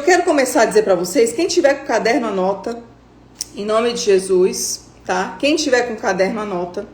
Eu quero começar a dizer para vocês, quem tiver com o caderno anota, em nome de Jesus, tá? Quem tiver com o caderno anota,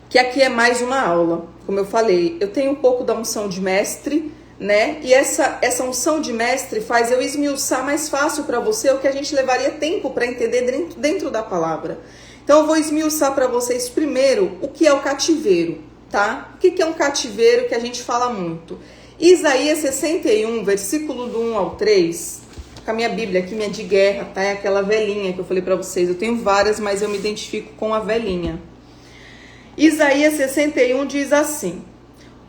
que aqui é mais uma aula. Como eu falei, eu tenho um pouco da unção de mestre, né? E essa unção de mestre faz eu esmiuçar mais fácil para você o que a gente levaria tempo para entender dentro da palavra. Então eu vou esmiuçar para vocês primeiro o que é o cativeiro, tá? O que é um cativeiro que a gente fala muito? Isaías 61, versículo do 1 ao 3, com a minha Bíblia aqui, minha de guerra, tá? É aquela velhinha que eu falei para vocês. Eu tenho várias, mas eu me identifico com a velhinha. Isaías 61 diz assim: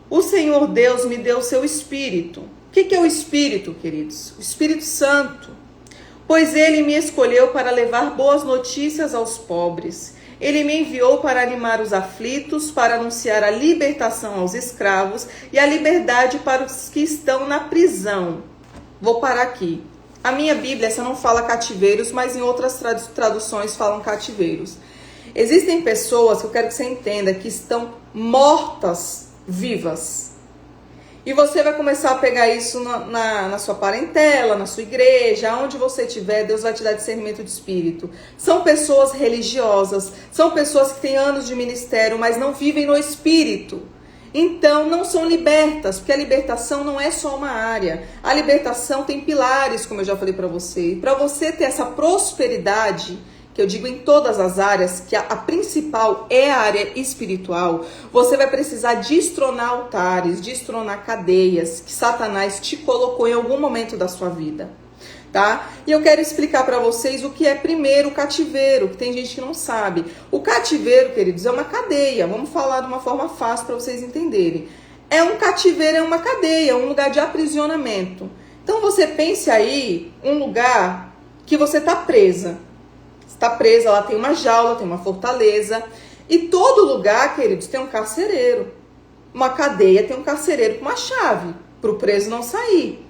o Senhor Deus me deu o seu Espírito. O que é o Espírito, queridos? O Espírito Santo. Pois ele me escolheu para levar boas notícias aos pobres. Ele me enviou para animar os aflitos, para anunciar a libertação aos escravos e a liberdade para os que estão na prisão. Vou parar aqui. A minha Bíblia, essa não fala cativeiros, mas em outras traduções falam cativeiros. Existem pessoas, que eu quero que você entenda, que estão mortas vivas. E você vai começar a pegar isso na sua parentela, na sua igreja, aonde você estiver, Deus vai te dar discernimento de espírito. São pessoas religiosas, são pessoas que têm anos de ministério, mas não vivem no espírito. Então não são libertas, porque a libertação não é só uma área. A libertação tem pilares, como eu já falei para você. E para você ter essa prosperidade, que eu digo em todas as áreas, que a principal é a área espiritual, você vai precisar destronar altares, destronar cadeias que Satanás te colocou em algum momento da sua vida, tá? E eu quero explicar para vocês o que é primeiro o cativeiro, que tem gente que não sabe. O cativeiro, queridos, é uma cadeia. Vamos falar de uma forma fácil para vocês entenderem. Um cativeiro é uma cadeia, um lugar de aprisionamento. Então você pense aí um lugar que você está presa. Está presa, ela tem uma jaula, tem uma fortaleza. E todo lugar, queridos, tem um carcereiro. Uma cadeia tem um carcereiro com uma chave, para o preso não sair.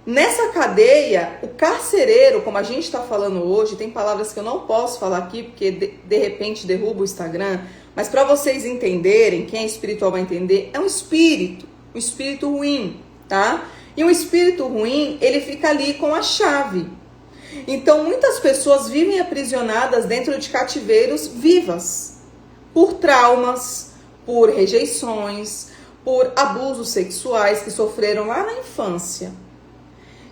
Nessa cadeia, o carcereiro, como a gente está falando hoje, tem palavras que eu não posso falar aqui, porque de repente derruba o Instagram, mas para vocês entenderem, quem é espiritual vai entender, é um espírito ruim, tá? E um espírito ruim, ele fica ali com a chave. Então, muitas pessoas vivem aprisionadas dentro de cativeiros vivas, por traumas, por rejeições, por abusos sexuais que sofreram lá na infância.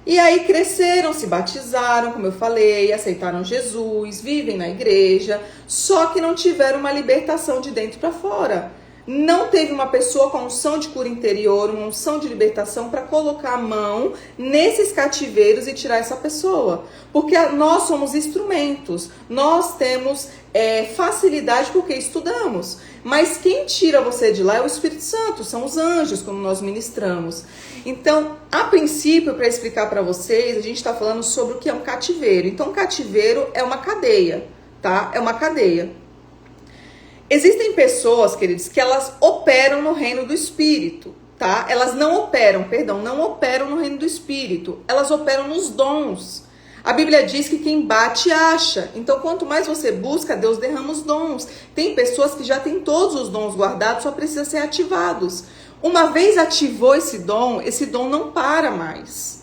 E aí cresceram, se batizaram, como eu falei, aceitaram Jesus, vivem na igreja, só que não tiveram uma libertação de dentro para fora. Não teve uma pessoa com unção de cura interior, uma unção de libertação para colocar a mão nesses cativeiros e tirar essa pessoa. Porque nós somos instrumentos, nós temos facilidade porque estudamos. Mas quem tira você de lá é o Espírito Santo, são os anjos, como nós ministramos. Então, a princípio, para explicar para vocês, a gente está falando sobre o que é um cativeiro. Então, cativeiro é uma cadeia, tá? É uma cadeia. Existem pessoas, queridos, que elas operam no reino do Espírito, tá? Elas não operam no reino do Espírito. Elas operam nos dons. A Bíblia diz que quem bate, acha. Então, quanto mais você busca, Deus derrama os dons. Tem pessoas que já têm todos os dons guardados, só precisa ser ativados. Uma vez ativou esse dom não para mais.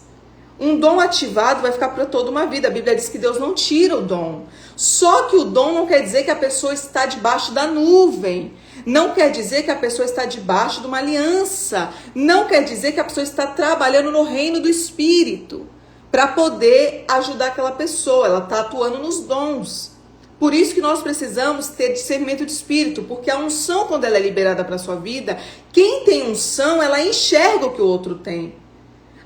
Um dom ativado vai ficar para toda uma vida. A Bíblia diz que Deus não tira o dom. Só que o dom não quer dizer que a pessoa está debaixo da nuvem. Não quer dizer que a pessoa está debaixo de uma aliança. Não quer dizer que a pessoa está trabalhando no reino do Espírito para poder ajudar aquela pessoa. Ela está atuando nos dons. Por isso que nós precisamos ter discernimento de espírito, porque a unção, quando ela é liberada para a sua vida, quem tem unção, ela enxerga o que o outro tem.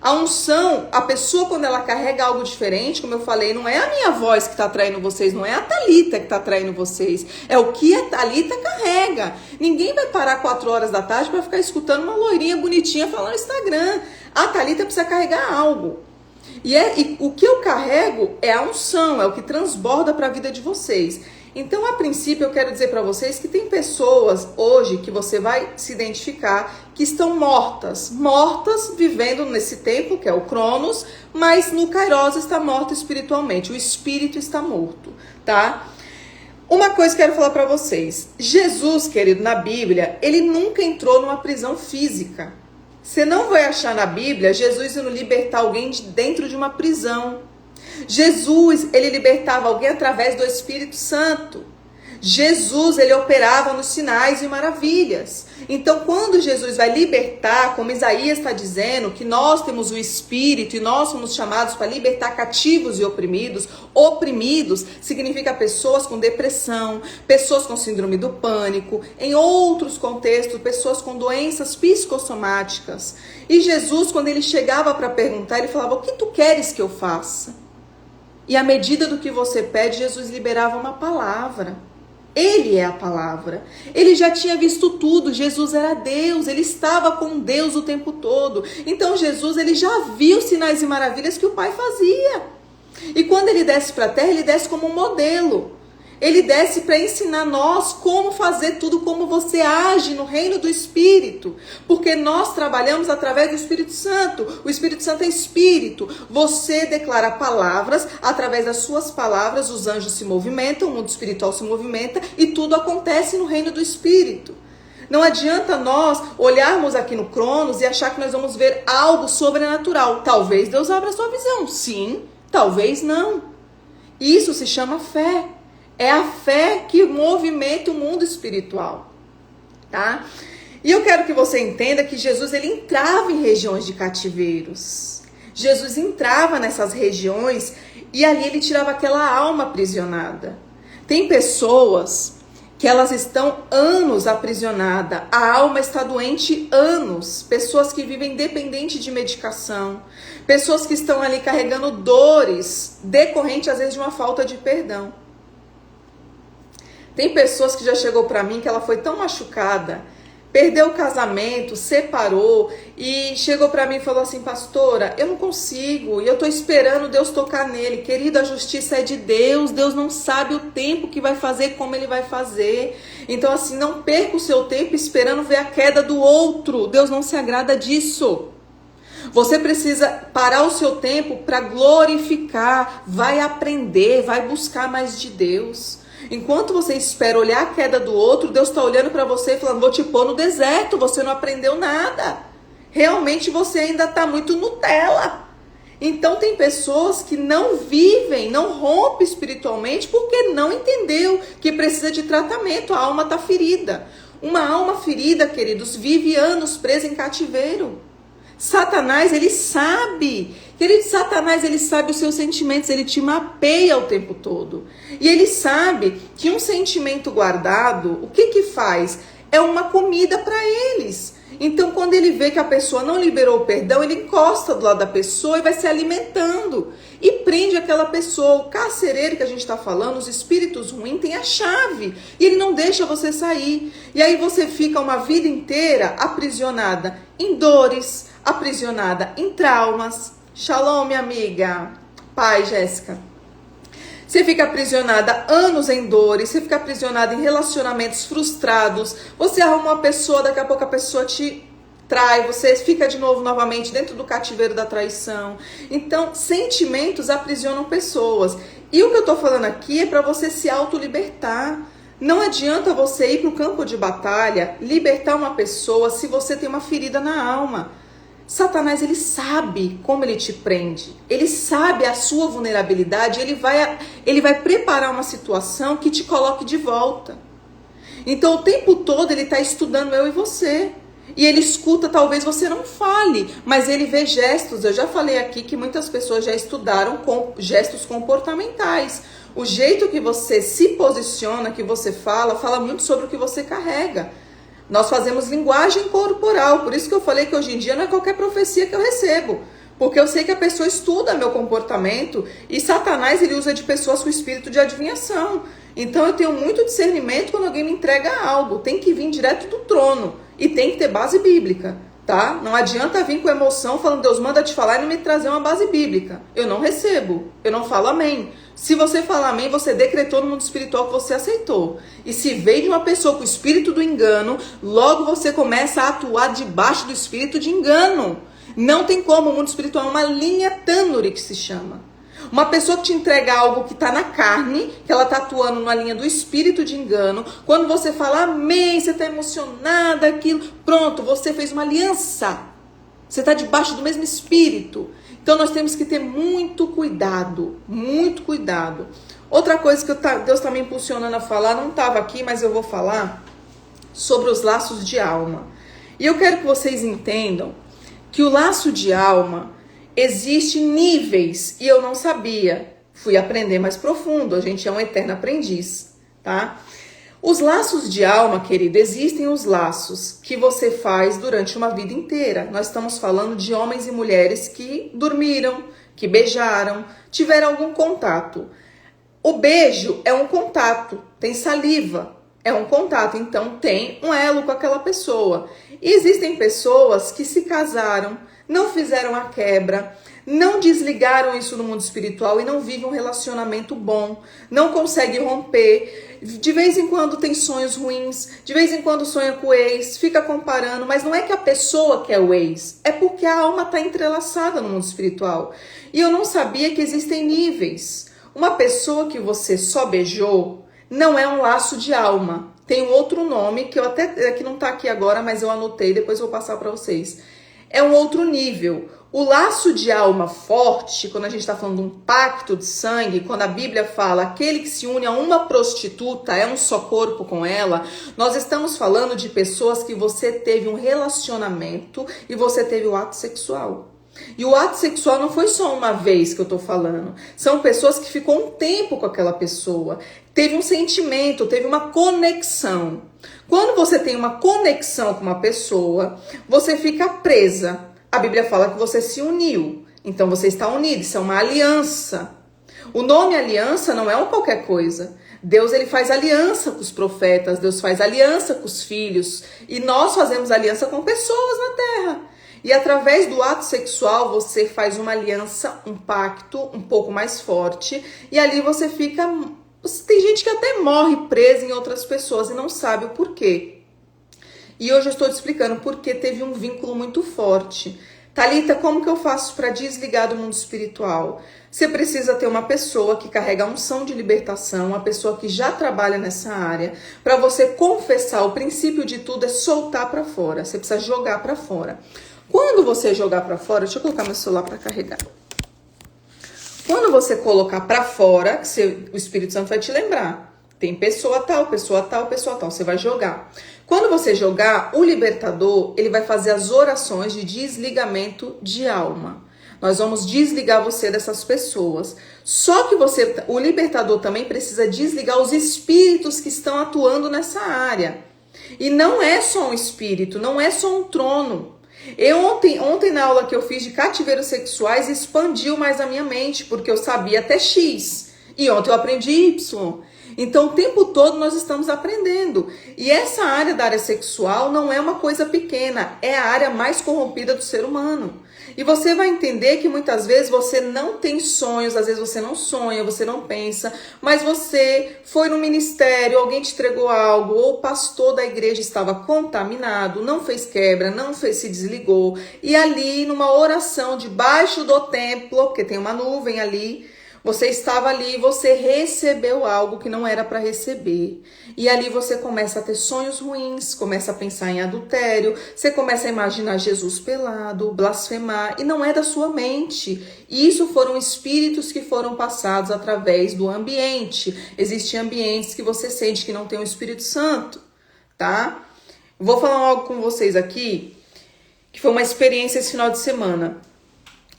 A unção, a pessoa quando ela carrega algo diferente, como eu falei, não é a minha voz que está atraindo vocês, não é a Thalita que está atraindo vocês, é o que a Thalita carrega. Ninguém vai parar 4 horas da tarde para ficar escutando uma loirinha bonitinha falando no Instagram. A Thalita precisa carregar algo. E o que eu carrego é a unção, é o que transborda para a vida de vocês. Então, a princípio, eu quero dizer para vocês que tem pessoas hoje que você vai se identificar que estão mortas vivendo nesse tempo, que é o Cronos, mas no Kairos está morto espiritualmente, o espírito está morto, tá? Uma coisa que eu quero falar para vocês, Jesus, querido, na Bíblia, ele nunca entrou numa prisão física. Você não vai achar na Bíblia Jesus indo libertar alguém de dentro de uma prisão. Jesus, ele libertava alguém através do Espírito Santo. Jesus, ele operava nos sinais e maravilhas. Então, quando Jesus vai libertar, como Isaías está dizendo, que nós temos o Espírito e nós somos chamados para libertar cativos e oprimidos. Oprimidos significa pessoas com depressão, pessoas com síndrome do pânico, em outros contextos, pessoas com doenças psicossomáticas. E Jesus, quando ele chegava para perguntar, ele falava: o que tu queres que eu faça? E à medida do que você pede, Jesus liberava uma palavra. Ele é a palavra. Ele já tinha visto tudo. Jesus era Deus. Ele estava com Deus o tempo todo. Então Jesus, ele já viu sinais e maravilhas que o Pai fazia. E quando ele desce para a terra, ele desce como um modelo. Ele desce para ensinar nós como fazer tudo, como você age no reino do Espírito. Porque nós trabalhamos através do Espírito Santo. O Espírito Santo é Espírito. Você declara palavras, através das suas palavras os anjos se movimentam, o mundo espiritual se movimenta e tudo acontece no reino do Espírito. Não adianta nós olharmos aqui no Cronos e achar que nós vamos ver algo sobrenatural. Talvez Deus abra a sua visão. Sim, talvez não. Isso se chama fé. É a fé que movimenta o mundo espiritual, tá? E eu quero que você entenda que Jesus, ele entrava em regiões de cativeiros. Jesus entrava nessas regiões e ali ele tirava aquela alma aprisionada. Tem pessoas que elas estão anos aprisionadas, a alma está doente anos. Pessoas que vivem dependente de medicação, pessoas que estão ali carregando dores decorrentes às vezes de uma falta de perdão. Tem pessoas que já chegou para mim que ela foi tão machucada, perdeu o casamento, separou e chegou para mim e falou assim: pastora, eu não consigo e eu tô esperando Deus tocar nele. Querido, a justiça é de Deus, Deus não sabe o tempo que vai fazer, como ele vai fazer. Então assim, não perca o seu tempo esperando ver a queda do outro, Deus não se agrada disso. Você precisa parar o seu tempo para glorificar, vai aprender, vai buscar mais de Deus. Enquanto você espera olhar a queda do outro, Deus está olhando para você e falando: vou te pôr no deserto, você não aprendeu nada. Realmente você ainda está muito Nutella. Então tem pessoas que não vivem, não rompem espiritualmente porque não entendeu que precisa de tratamento, a alma está ferida. Uma alma ferida, queridos, vive anos presa em cativeiro. Satanás, ele sabe. Querido, Satanás, ele sabe os seus sentimentos, ele te mapeia o tempo todo. E ele sabe que um sentimento guardado, o que que faz? É uma comida para eles. Então, quando ele vê que a pessoa não liberou o perdão, ele encosta do lado da pessoa e vai se alimentando. E prende aquela pessoa. O carcereiro que a gente está falando, os espíritos ruins, tem a chave. E ele não deixa você sair. E aí você fica uma vida inteira aprisionada em dores, aprisionada em traumas. Shalom, minha amiga. Pai, Jéssica. Você fica aprisionada anos em dores, você fica aprisionada em relacionamentos frustrados, você arruma uma pessoa, daqui a pouco a pessoa te trai, você fica de novo novamente dentro do cativeiro da traição. Então, sentimentos aprisionam pessoas. E o que eu tô falando aqui é para você se autolibertar. Não adianta você ir para o campo de batalha, libertar uma pessoa se você tem uma ferida na alma. Satanás, ele sabe como ele te prende, ele sabe a sua vulnerabilidade, ele vai preparar uma situação que te coloque de volta. Então o tempo todo ele está estudando eu e você, e ele escuta, talvez você não fale, mas ele vê gestos. Eu já falei aqui que muitas pessoas já estudaram com gestos comportamentais. O jeito que você se posiciona, que você fala muito sobre o que você carrega. Nós fazemos linguagem corporal, por isso que eu falei que hoje em dia não é qualquer profecia que eu recebo, porque eu sei que a pessoa estuda meu comportamento e Satanás, ele usa de pessoas com espírito de adivinhação. Então eu tenho muito discernimento quando alguém me entrega algo, tem que vir direto do trono e tem que ter base bíblica, tá? Não adianta vir com emoção falando Deus manda te falar e não me trazer uma base bíblica. Eu não recebo, eu não falo amém. Se você falar amém, você decretou no mundo espiritual que você aceitou. E se veio de uma pessoa com o espírito do engano, logo você começa a atuar debaixo do espírito de engano. Não tem como, o mundo espiritual é uma linha tânure que se chama. Uma pessoa que te entrega algo que está na carne, que ela está atuando numa linha do espírito de engano, quando você fala amém, você está emocionada, aquilo, pronto, você fez uma aliança. Você está debaixo do mesmo espírito. Então nós temos que ter muito cuidado, muito cuidado. Outra coisa que Deus está me impulsionando a falar, não estava aqui, mas eu vou falar sobre os laços de alma. E eu quero que vocês entendam que o laço de alma existe níveis, e eu não sabia. Fui aprender mais profundo, a gente é um eterno aprendiz, tá? Os laços de alma, querido, existem os laços que você faz durante uma vida inteira. Nós estamos falando de homens e mulheres que dormiram, que beijaram, tiveram algum contato. O beijo é um contato, tem saliva, é um contato, então tem um elo com aquela pessoa. E existem pessoas que se casaram, não fizeram a quebra, não desligaram isso no mundo espiritual e não vivem um relacionamento bom, não conseguem romper, de vez em quando tem sonhos ruins, de vez em quando sonha com o ex, fica comparando, mas não é que a pessoa quer o ex, é porque a alma está entrelaçada no mundo espiritual. E eu não sabia que existem níveis. Uma pessoa que você só beijou não é um laço de alma. Tem um outro nome que eu até que não está aqui agora, mas eu anotei, depois eu vou passar para vocês. É um outro nível. O laço de alma forte, quando a gente está falando de um pacto de sangue, quando a Bíblia fala aquele que se une a uma prostituta é um só corpo com ela, nós estamos falando de pessoas que você teve um relacionamento e você teve o ato sexual. E o ato sexual não foi só uma vez que eu tô falando. São pessoas que ficou um tempo com aquela pessoa. Teve um sentimento, teve uma conexão. Quando você tem uma conexão com uma pessoa, você fica presa. A Bíblia fala que você se uniu. Então você está unido, isso é uma aliança. O nome aliança não é uma qualquer coisa. Deus ele faz aliança com os profetas, Deus faz aliança com os filhos. E nós fazemos aliança com pessoas na terra. E através do ato sexual você faz uma aliança, um pacto um pouco mais forte. E ali você fica... Tem gente que até morre presa em outras pessoas e não sabe o porquê. E hoje eu estou te explicando porque teve um vínculo muito forte. Thalita, como que eu faço para desligar do mundo espiritual? Você precisa ter uma pessoa que carrega a unção de libertação, uma pessoa que já trabalha nessa área, para você confessar. O princípio de tudo é soltar para fora. Você precisa jogar para fora. Quando você jogar para fora, deixa eu colocar meu celular para carregar. Quando você colocar para fora, o Espírito Santo vai te lembrar. Tem pessoa tal, pessoa tal, pessoa tal. Você vai jogar. Quando você jogar, o libertador, ele vai fazer as orações de desligamento de alma. Nós vamos desligar você dessas pessoas. Só que o libertador também precisa desligar os espíritos que estão atuando nessa área. E não é só um espírito, não é só um trono. Eu ontem na aula que eu fiz de cativeiros sexuais expandiu mais a minha mente, porque eu sabia até X. E ontem eu aprendi Y. Então o tempo todo nós estamos aprendendo. E essa área da área sexual não é uma coisa pequena, é a área mais corrompida do ser humano. E você vai entender que muitas vezes você não tem sonhos, às vezes você não sonha, você não pensa, mas você foi no ministério, alguém te entregou algo, ou o pastor da igreja estava contaminado, não fez quebra, se desligou, e ali numa oração debaixo do templo, porque tem uma nuvem ali, você estava ali e você recebeu algo que não era para receber. E ali você começa a ter sonhos ruins, começa a pensar em adultério, você começa a imaginar Jesus pelado, blasfemar, e não é da sua mente. Isso foram espíritos que foram passados através do ambiente. Existem ambientes que você sente que não tem o Espírito Santo, tá? Vou falar algo com vocês aqui, que foi uma experiência esse final de semana.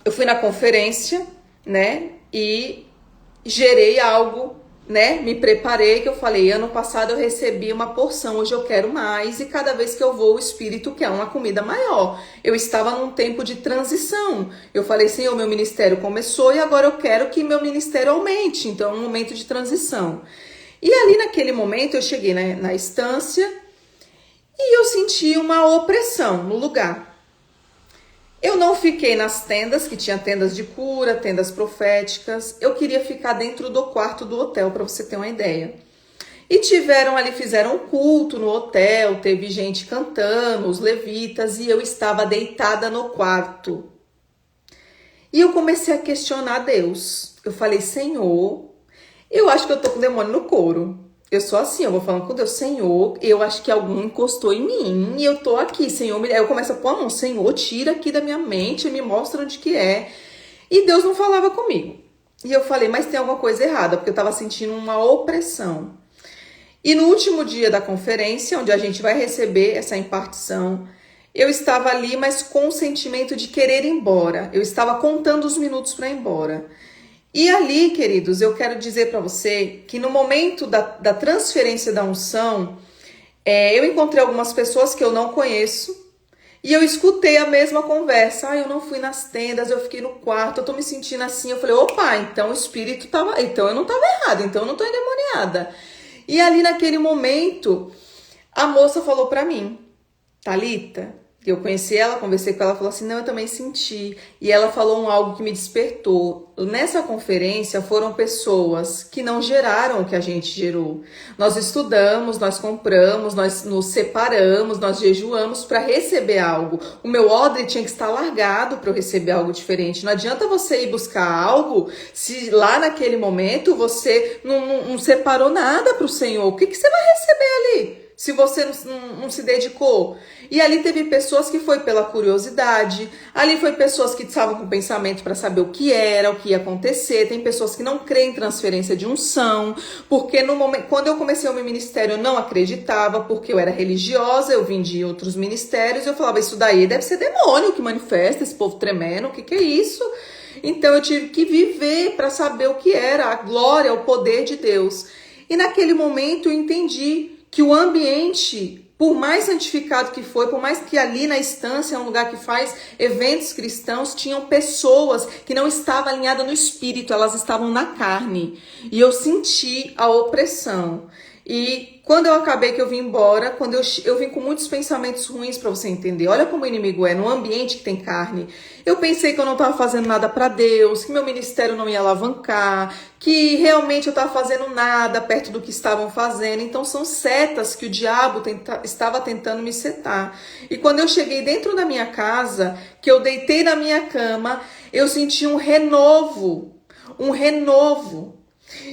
Eu fui na conferência, né? E gerei algo, né? Me preparei, que eu falei, ano passado eu recebi uma porção, hoje eu quero mais, e cada vez que eu vou, o Espírito quer uma comida maior. Eu estava num tempo de transição. Eu falei, Senhor, meu ministério começou e agora eu quero que meu ministério aumente. Então, é um momento de transição. E ali naquele momento eu cheguei na estância e eu senti uma opressão no lugar. Eu não fiquei nas tendas, que tinha tendas de cura, tendas proféticas. Eu queria ficar dentro do quarto do hotel, para você ter uma ideia. E fizeram um culto no hotel, teve gente cantando, os levitas, e eu estava deitada no quarto. E eu comecei a questionar Deus. Eu falei, Senhor, eu acho que eu tô com o demônio no couro. Eu sou assim, eu vou falando com Deus, Senhor, eu acho que algum encostou em mim e eu tô aqui, Senhor. Aí eu começo a pôr a mão, Senhor, tira aqui da minha mente, me mostra onde que é. E Deus não falava comigo. E eu falei, mas tem alguma coisa errada, porque eu tava sentindo uma opressão. E no último dia da conferência, onde a gente vai receber essa impartição, eu estava ali, mas com o sentimento de querer ir embora. Eu estava contando os minutos para ir embora. E ali, queridos, eu quero dizer para você que no momento da transferência da unção, eu encontrei algumas pessoas que eu não conheço e eu escutei a mesma conversa. Eu não fui nas tendas, eu fiquei no quarto, eu tô me sentindo assim. Eu falei, opa, então o espírito tava... Então eu não tava errada, então eu não tô endemoniada. E ali naquele momento, a moça falou para mim, Thalita, eu conheci ela, conversei com ela, falou assim, não, eu também senti. E ela falou algo que me despertou. Nessa conferência foram pessoas que não geraram o que a gente gerou. Nós estudamos, nós compramos, nós nos separamos, nós jejuamos para receber algo. O meu odre tinha que estar largado para eu receber algo diferente. Não adianta você ir buscar algo se lá naquele momento você não separou nada para o Senhor. O que você vai receber ali? Se você não se dedicou. E ali teve pessoas que foi pela curiosidade, ali foi pessoas que estavam com pensamento para saber o que era, o que ia acontecer, tem pessoas que não creem em transferência de unção, porque no momento, quando eu comecei o meu ministério eu não acreditava, porque eu era religiosa, eu vim de outros ministérios, eu falava, isso daí deve ser demônio que manifesta, esse povo tremendo, o que é isso? Então eu tive que viver para saber o que era a glória, o poder de Deus. E naquele momento eu entendi que o ambiente, por mais santificado que foi, por mais que ali na estância é um lugar que faz eventos cristãos, tinham pessoas que não estavam alinhadas no espírito, elas estavam na carne. E eu senti a opressão. E quando eu acabei que eu vim embora, quando eu vim com muitos pensamentos ruins para você entender. Olha como o inimigo é, num ambiente que tem carne. Eu pensei que eu não estava fazendo nada para Deus, que meu ministério não ia alavancar, que realmente eu estava fazendo nada perto do que estavam fazendo. Então são setas que o diabo estava tentando me setar. E quando eu cheguei dentro da minha casa, que eu deitei na minha cama, eu senti um renovo.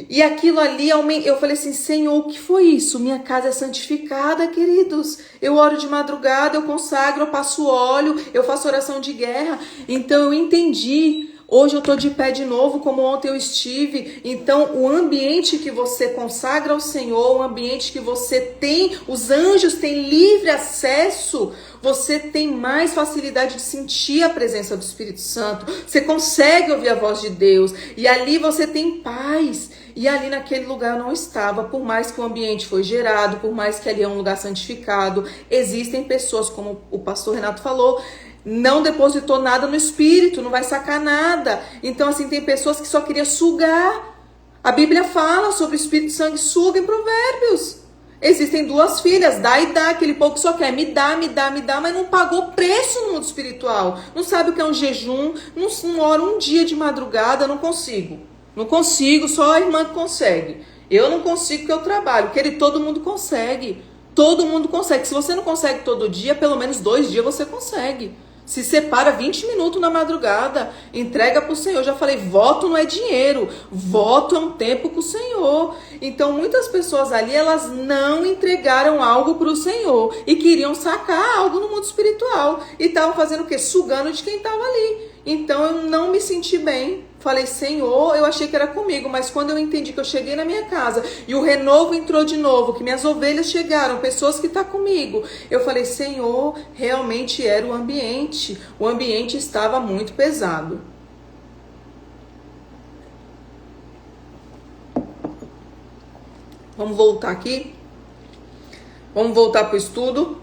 E aquilo ali, eu falei assim, Senhor, o que foi isso? Minha casa é santificada, queridos. Eu oro de madrugada, eu consagro, eu passo óleo, eu faço oração de guerra. Então eu entendi. Hoje eu tô de pé de novo, como ontem eu estive. Então o ambiente que você consagra ao Senhor, o ambiente que você tem, os anjos têm livre acesso, você tem mais facilidade de sentir a presença do Espírito Santo. Você consegue ouvir a voz de Deus. E ali você tem paz. E ali naquele lugar eu não estava. Por mais que o ambiente foi gerado, por mais que ali é um lugar santificado, existem pessoas, como o pastor Renato falou, não depositou nada no Espírito, não vai sacar nada. Então assim, tem pessoas que só queriam sugar. A Bíblia fala sobre o Espírito Santo, suga em Provérbios. Existem duas filhas, dá e dá, aquele povo que só quer me dá, mas não pagou preço no mundo espiritual. Não sabe o que é um jejum, não ora um dia de madrugada, não consigo. Não consigo, só a irmã que consegue. Eu não consigo porque eu trabalho, todo mundo consegue. Todo mundo consegue. Se você não consegue todo dia, pelo menos 2 dias você consegue. Se separa 20 minutos na madrugada, entrega para o Senhor. Eu já falei, voto não é dinheiro, voto é um tempo com o Senhor. Então muitas pessoas ali, elas não entregaram algo para o Senhor e queriam sacar algo no mundo espiritual. E estavam fazendo o quê? Sugando de quem estava ali. Então eu não me senti bem. Falei, Senhor, eu achei que era comigo, mas quando eu entendi que eu cheguei na minha casa e o renovo entrou de novo, que minhas ovelhas chegaram, pessoas que estão comigo, eu falei, Senhor, realmente era o ambiente estava muito pesado. Vamos voltar aqui? Vamos voltar para o estudo,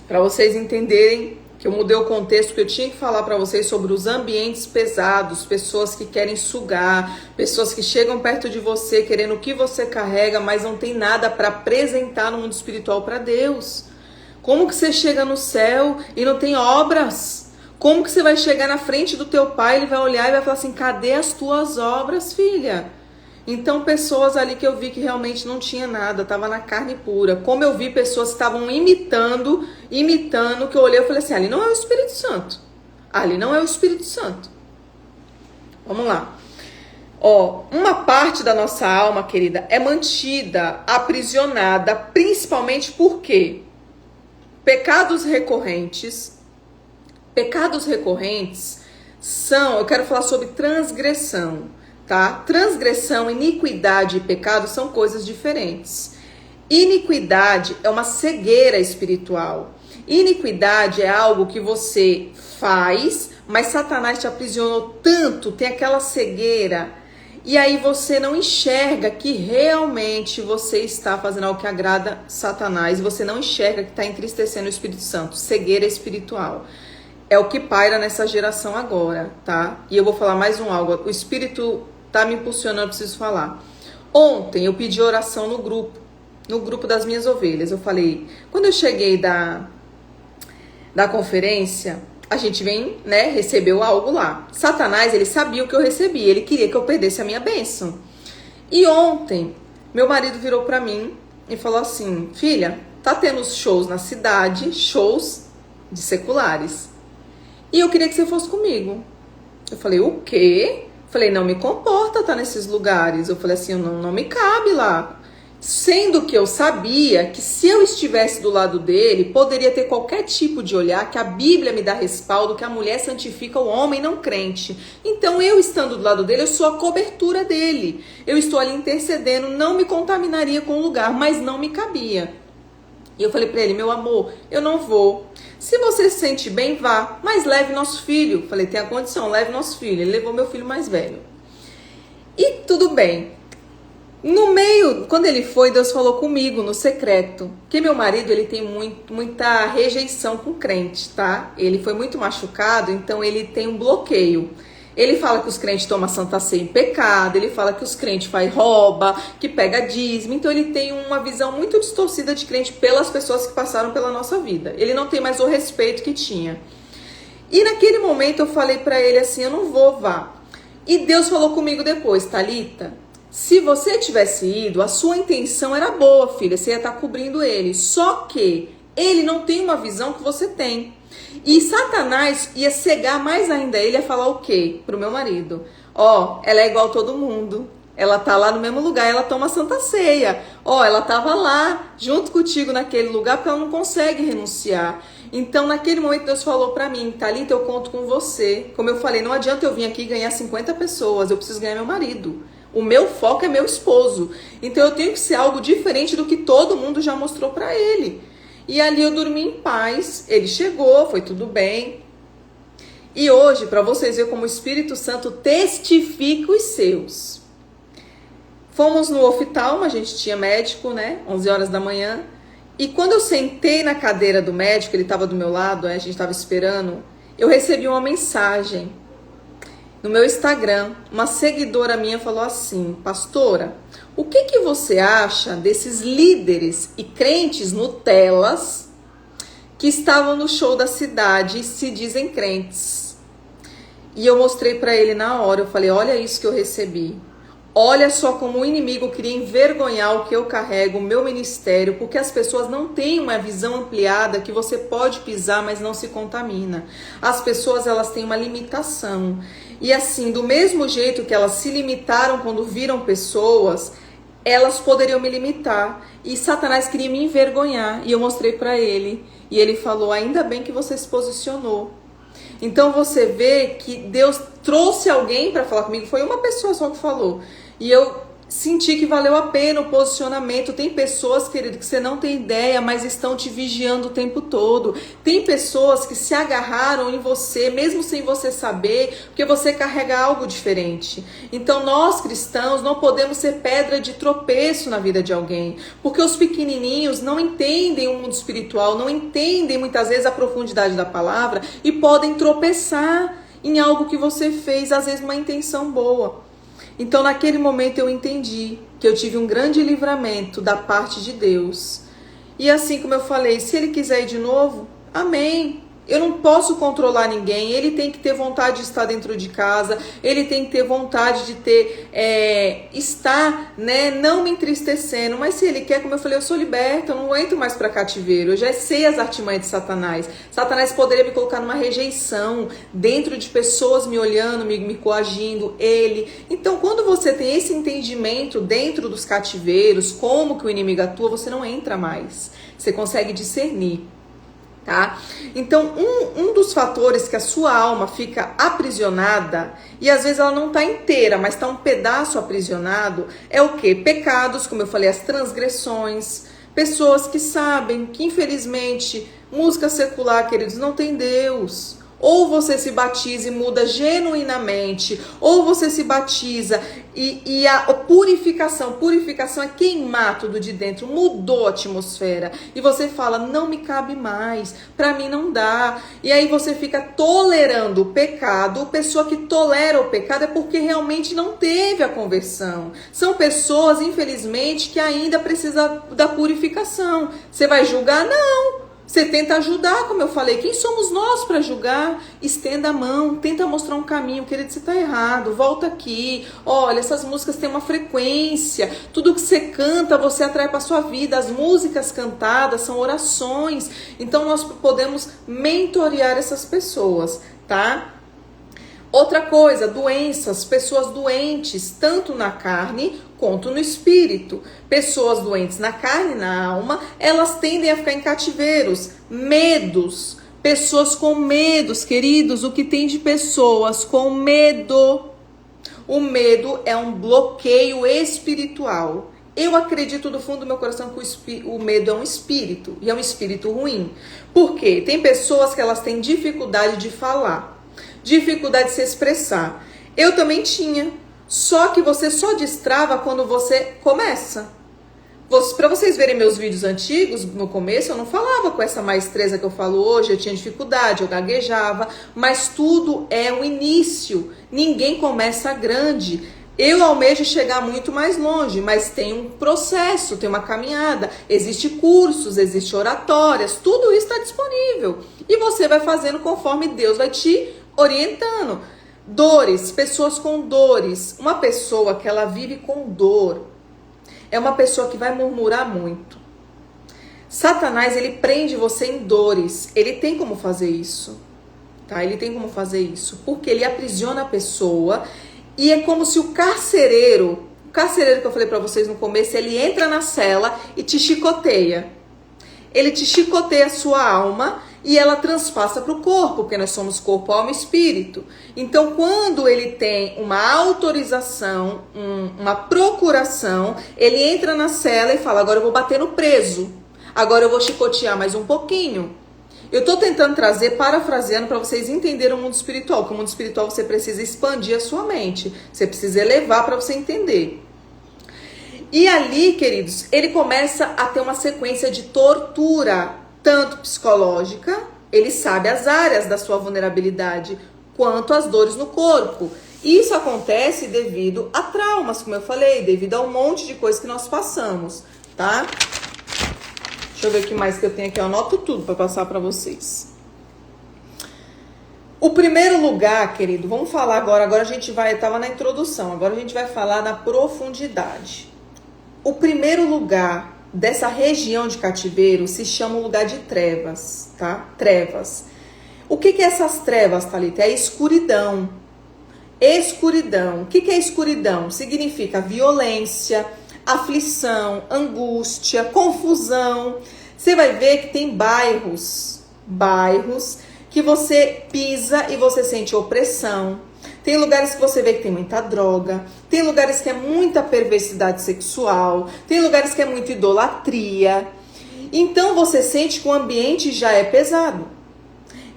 para vocês entenderem que eu mudei o contexto, que eu tinha que falar para vocês sobre os ambientes pesados, pessoas que querem sugar, pessoas que chegam perto de você querendo o que você carrega, mas não tem nada para apresentar no mundo espiritual para Deus. Como que você chega no céu e não tem obras? Como que você vai chegar na frente do teu pai, ele vai olhar e vai falar assim, cadê as tuas obras, filha? Então, pessoas ali que eu vi que realmente não tinha nada, estava na carne pura. Como eu vi pessoas que estavam imitando, que eu olhei e falei assim, ali não é o Espírito Santo. Ali não é o Espírito Santo. Vamos lá. Ó, uma parte da nossa alma, querida, é mantida, aprisionada, principalmente por quê? Pecados recorrentes. Pecados recorrentes são, eu quero falar sobre transgressão, tá? Transgressão, iniquidade e pecado são coisas diferentes. Iniquidade é uma cegueira espiritual. Iniquidade é algo que você faz, mas Satanás te aprisionou tanto, tem aquela cegueira, e aí você não enxerga que realmente você está fazendo algo que agrada Satanás, você não enxerga que está entristecendo o Espírito Santo. Cegueira espiritual. É o que paira nessa geração agora, tá? E eu vou falar mais algo. O Espírito tá me impulsionando, eu preciso falar. Ontem eu pedi oração no grupo das minhas ovelhas. Eu falei, quando eu cheguei da conferência, a gente vem, né, recebeu algo lá. Satanás, ele sabia o que eu recebi, ele queria que eu perdesse a minha bênção. E ontem, meu marido virou pra mim e falou assim, filha, tá tendo shows na cidade, shows de seculares. E eu queria que você fosse comigo. Eu falei, o quê? Falei, não me comporta tá nesses lugares. Eu falei assim, não me cabe lá. Sendo que eu sabia que se eu estivesse do lado dele, poderia ter qualquer tipo de olhar, que a Bíblia me dá respaldo, que a mulher santifica o homem não crente. Então eu estando do lado dele, eu sou a cobertura dele. Eu estou ali intercedendo, não me contaminaria com o lugar, mas não me cabia. E eu falei pra ele, meu amor, eu não vou. Se você se sente bem, vá, mas leve nosso filho. Falei, tem a condição, leve nosso filho. Ele levou meu filho mais velho. E tudo bem. No meio, quando ele foi, Deus falou comigo no secreto. Porque meu marido, ele tem muita rejeição com crente, tá? Ele foi muito machucado, então ele tem um bloqueio. Ele fala que os crentes tomam Santa Ceia em pecado, ele fala que os crentes rouba, que pega dízimo. Então ele tem uma visão muito distorcida de crente pelas pessoas que passaram pela nossa vida. Ele não tem mais o respeito que tinha. E naquele momento eu falei pra ele assim, eu não vou, vá. E Deus falou comigo depois, Thalita, se você tivesse ido, a sua intenção era boa, filha, você ia estar cobrindo ele. Só que ele não tem uma visão que você tem. E Satanás ia cegar mais ainda ele, ia falar o quê? Pro meu marido. Ó, ela é igual a todo mundo. Ela tá lá no mesmo lugar, ela toma Santa Ceia. Ó, ela tava lá, junto contigo naquele lugar, porque ela não consegue renunciar. Então, naquele momento, Deus falou pra mim, Thalita, eu conto com você. Como eu falei, não adianta eu vir aqui ganhar 50 pessoas, eu preciso ganhar meu marido. O meu foco é meu esposo. Então, eu tenho que ser algo diferente do que todo mundo já mostrou pra ele. E ali eu dormi em paz, ele chegou, foi tudo bem. E hoje, para vocês verem como o Espírito Santo testifica os seus. Fomos no oftalmo, a gente tinha médico, né, 11 horas da manhã. E quando eu sentei na cadeira do médico, ele estava do meu lado, a gente estava esperando, eu recebi uma mensagem no meu Instagram. Uma seguidora minha falou assim, pastora, o que você acha desses líderes e crentes Nutelas que estavam no show da cidade e se dizem crentes? E eu mostrei para ele na hora, eu falei, olha isso que eu recebi. Olha só como o inimigo queria envergonhar o que eu carrego, o meu ministério, porque as pessoas não têm uma visão ampliada que você pode pisar, mas não se contamina. As pessoas, elas têm uma limitação. E assim, do mesmo jeito que elas se limitaram quando viram pessoas, elas poderiam me limitar. E Satanás queria me envergonhar. E eu mostrei para ele. E ele falou, ainda bem que você se posicionou. Então você vê que Deus trouxe alguém para falar comigo. Foi uma pessoa só que falou. E eu senti que valeu a pena o posicionamento. Tem pessoas, querido, que você não tem ideia, mas estão te vigiando o tempo todo. Tem pessoas que se agarraram em você, mesmo sem você saber, porque você carrega algo diferente. Então nós cristãos não podemos ser pedra de tropeço na vida de alguém, porque os pequenininhos não entendem o mundo espiritual, não entendem muitas vezes a profundidade da palavra e podem tropeçar em algo que você fez, às vezes uma intenção boa. Então, naquele momento eu entendi que eu tive um grande livramento da parte de Deus. E assim como eu falei, se ele quiser ir de novo, amém. Eu não posso controlar ninguém, ele tem que ter vontade de estar dentro de casa, ele tem que ter vontade de estar, né, não me entristecendo, mas se ele quer, como eu falei, eu sou liberta, eu não entro mais para cativeiro, eu já sei as artimanhas de Satanás. Satanás poderia me colocar numa rejeição, dentro de pessoas me olhando, me coagindo, ele. Então, quando você tem esse entendimento dentro dos cativeiros, como que o inimigo atua, você não entra mais, você consegue discernir. Tá? Então, um dos fatores que a sua alma fica aprisionada, e às vezes ela não está inteira, mas está um pedaço aprisionado, é o quê? Pecados, como eu falei, as transgressões, pessoas que sabem que, infelizmente, música secular, queridos, não tem Deus. Ou você se batiza e muda genuinamente, ou você se batiza e a purificação é queimar tudo de dentro, mudou a atmosfera. E você fala, não me cabe mais, pra mim não dá. E aí você fica tolerando o pecado. A pessoa que tolera o pecado é porque realmente não teve a conversão. São pessoas, infelizmente, que ainda precisam da purificação. Você vai julgar? Não. Você tenta ajudar, como eu falei. Quem somos nós para julgar? Estenda a mão, tenta mostrar um caminho. Querido, você está errado, volta aqui. Olha, essas músicas têm uma frequência. Tudo que você canta, você atrai para sua vida. As músicas cantadas são orações. Então, nós podemos mentorear essas pessoas, tá? Outra coisa, doenças, pessoas doentes, tanto na carne quanto no espírito. Pessoas doentes na carne e na alma, elas tendem a ficar em cativeiros. Medos, pessoas com medos, queridos, o que tem de pessoas com medo? O medo é um bloqueio espiritual. Eu acredito do fundo do meu coração que o medo é um espírito, e é um espírito ruim. Por quê? Tem pessoas que elas têm dificuldade de falar, dificuldade de se expressar. Eu também tinha. Só que você só destrava quando você começa. Para vocês verem meus vídeos antigos, no começo eu não falava com essa maestreza que eu falo hoje, eu tinha dificuldade, eu gaguejava, mas tudo é o início. Ninguém começa grande. Eu almejo chegar muito mais longe, mas tem um processo, tem uma caminhada, existe cursos, existe oratórias, tudo isso está disponível. E você vai fazendo conforme Deus vai te orientando. Dores, pessoas com dores. Uma pessoa que ela vive com dor é uma pessoa que vai murmurar muito. Satanás, ele prende você em dores. Ele tem como fazer isso, tá? Ele tem como fazer isso, porque ele aprisiona a pessoa e é como se o carcereiro que eu falei pra vocês no começo, ele entra na cela e te chicoteia. Ele te chicoteia a sua alma e ela transpassa para o corpo, porque nós somos corpo, alma e espírito. Então, quando ele tem uma autorização, uma procuração, ele entra na cela e fala, agora eu vou bater no preso, agora eu vou chicotear mais um pouquinho. Eu estou tentando trazer, parafraseando, para vocês entenderem o mundo espiritual, que o mundo espiritual você precisa expandir a sua mente, você precisa elevar para você entender. E ali, queridos, ele começa a ter uma sequência de tortura, tanto psicológica, ele sabe as áreas da sua vulnerabilidade, quanto as dores no corpo. Isso acontece devido a traumas, como eu falei, devido a um monte de coisas que nós passamos, tá? Deixa eu ver o que mais que eu tenho aqui, eu anoto tudo para passar para vocês. O primeiro lugar, querido, vamos falar agora a gente vai, estava na introdução, agora a gente vai falar na profundidade. O primeiro lugar dessa região de cativeiro se chama o lugar de trevas, tá? Trevas. O que é essas trevas, Thalita? É a escuridão. Escuridão. O que é escuridão? Significa violência, aflição, angústia, confusão. Você vai ver que tem bairros que você pisa e você sente opressão. Tem lugares que você vê que tem muita droga, tem lugares que é muita perversidade sexual, tem lugares que é muita idolatria. Então você sente que o ambiente já é pesado.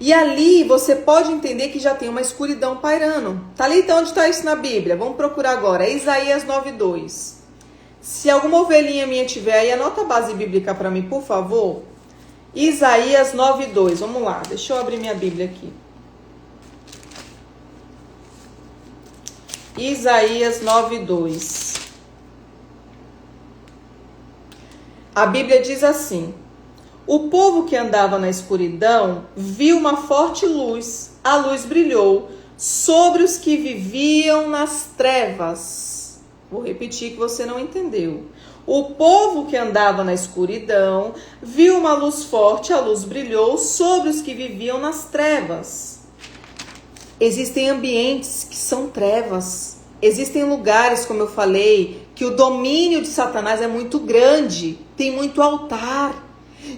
E ali você pode entender que já tem uma escuridão pairando. Thalita, onde está isso na Bíblia? Vamos procurar agora. É Isaías 9:2. Se alguma ovelhinha minha tiver aí, anota a base bíblica para mim, por favor. Isaías 9:2. Vamos lá, deixa eu abrir minha Bíblia aqui. Isaías 9:2. A Bíblia diz assim: O povo que andava na escuridão viu uma forte luz. A luz brilhou sobre os que viviam nas trevas. Vou repetir que você não entendeu. O povo que andava na escuridão viu uma luz forte, a luz brilhou sobre os que viviam nas trevas. Existem ambientes que são trevas. Existem lugares, como eu falei, que o domínio de Satanás é muito grande, tem muito altar.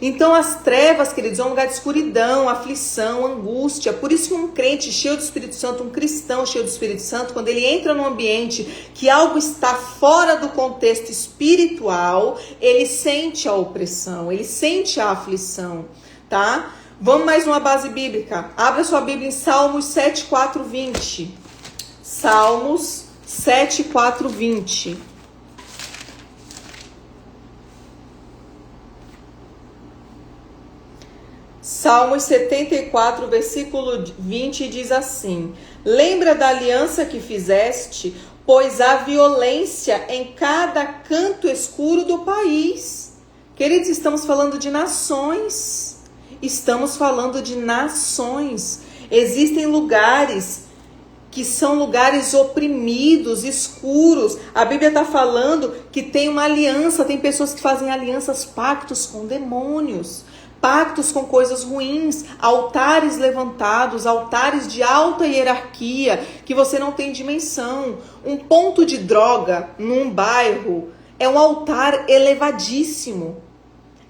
Então as trevas, queridos, é um lugar de escuridão, aflição, angústia. Por isso que um crente cheio do Espírito Santo, um cristão cheio do Espírito Santo, quando ele entra num ambiente que algo está fora do contexto espiritual, ele sente a opressão, ele sente a aflição, tá? Vamos mais uma base bíblica. Abra sua Bíblia em Salmos 7, 4, 20. Salmos 7, 4, 20. Salmos 74, versículo 20 diz assim: lembra da aliança que fizeste, pois há violência em cada canto escuro do país. Queridos, estamos falando de nações. Estamos falando de nações. Existem lugares que são lugares oprimidos, escuros. A Bíblia está falando que tem uma aliança, tem pessoas que fazem alianças, pactos com demônios. Pactos com coisas ruins, altares levantados, altares de alta hierarquia, que você não tem dimensão. Um ponto de droga num bairro é um altar elevadíssimo.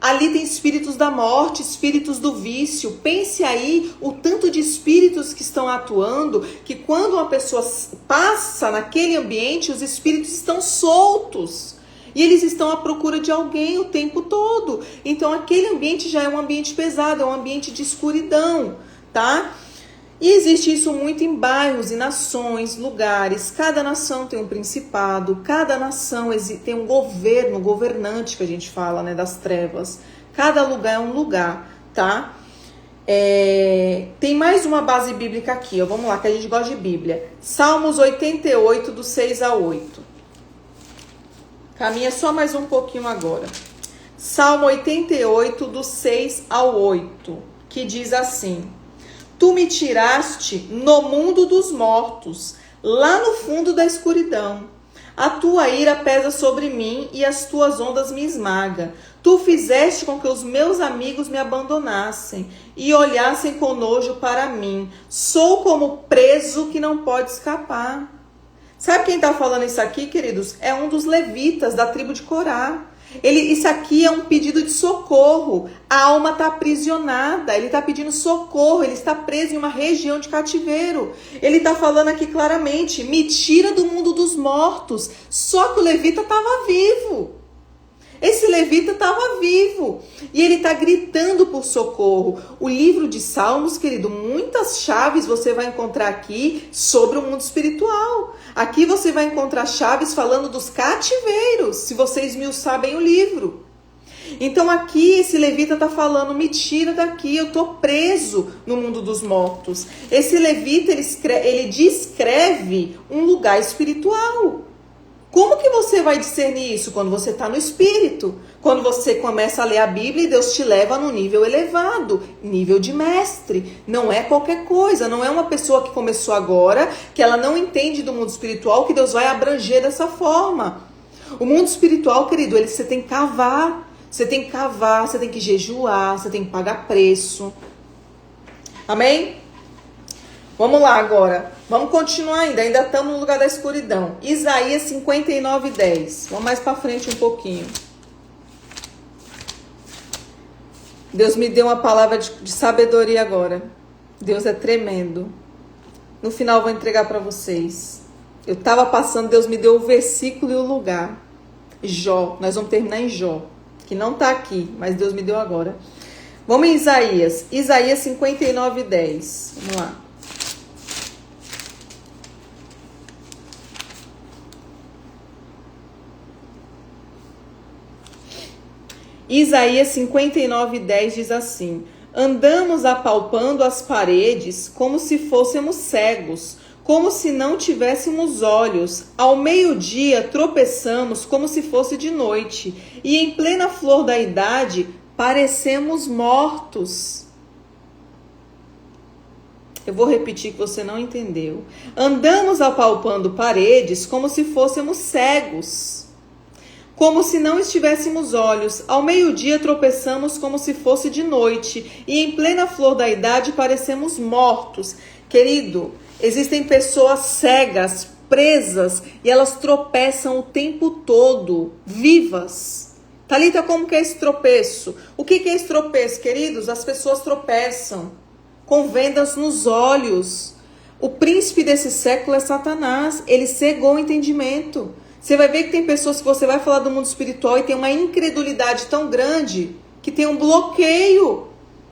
Ali tem espíritos da morte, espíritos do vício. Pense aí o tanto de espíritos que estão atuando, que quando uma pessoa passa naquele ambiente, os espíritos estão soltos. E eles estão à procura de alguém o tempo todo. Então aquele ambiente já é um ambiente pesado, é um ambiente de escuridão, tá? E existe isso muito em bairros e nações, lugares. Cada nação tem um principado, cada nação tem um governo, governante que a gente fala, né, das trevas. Cada lugar é um lugar, tá? Tem mais uma base bíblica aqui, ó. Vamos lá, que a gente gosta de Bíblia. Salmos 88, do 6 a 8. Caminha só mais um pouquinho agora. Salmo 88, do 6 ao 8, que diz assim: tu me tiraste no mundo dos mortos, lá no fundo da escuridão. A tua ira pesa sobre mim e as tuas ondas me esmagam. Tu fizeste com que os meus amigos me abandonassem e olhassem com nojo para mim. Sou como preso que não pode escapar. Sabe quem está falando isso aqui, queridos? É um dos levitas da tribo de Corá. Isso aqui é um pedido de socorro. A alma está aprisionada, ele está pedindo socorro, ele está preso em uma região de cativeiro. Ele está falando aqui claramente: me tira do mundo dos mortos. Só que o levita estava vivo. Esse levita estava vivo e ele está gritando por socorro. O livro de Salmos, querido, muitas chaves você vai encontrar aqui sobre o mundo espiritual. Aqui você vai encontrar chaves falando dos cativeiros, se você esmiuçar bem o livro. Então aqui esse levita está falando: me tira daqui, eu estou preso no mundo dos mortos. Esse levita, ele descreve um lugar espiritual. Como que você vai discernir isso? Quando você está no Espírito. Quando você começa a ler a Bíblia e Deus te leva num nível elevado, nível de mestre. Não é qualquer coisa, não é uma pessoa que começou agora, que ela não entende do mundo espiritual, que Deus vai abranger dessa forma. O mundo espiritual, querido, você tem que cavar. Você tem que cavar, você tem que jejuar, você tem que pagar preço. Amém? Vamos lá agora. Vamos continuar ainda estamos no lugar da escuridão. Isaías 59, 10. Vamos mais para frente um pouquinho. Deus me deu uma palavra de sabedoria agora. Deus é tremendo. No final eu vou entregar para vocês. Eu estava passando, Deus me deu o versículo e o lugar. Jó, nós vamos terminar em Jó, que não está aqui, mas Deus me deu agora. Vamos em Isaías. Isaías 59, 10. Vamos lá. Isaías 59, 10 diz assim: andamos apalpando as paredes como se fôssemos cegos, como se não tivéssemos olhos. Ao meio-dia tropeçamos como se fosse de noite, e em plena flor da idade parecemos mortos. Eu vou repetir que você não entendeu. Andamos apalpando paredes como se fôssemos cegos, como se não estivéssemos olhos. Ao meio-dia tropeçamos como se fosse de noite, e em plena flor da idade parecemos mortos. Querido, existem pessoas cegas, presas, e elas tropeçam o tempo todo, vivas. Thalita, como que é esse tropeço? O que é esse tropeço, queridos? As pessoas tropeçam com vendas nos olhos. O príncipe desse século é Satanás. Ele cegou o entendimento. Você vai ver que tem pessoas que você vai falar do mundo espiritual e tem uma incredulidade tão grande que tem um bloqueio.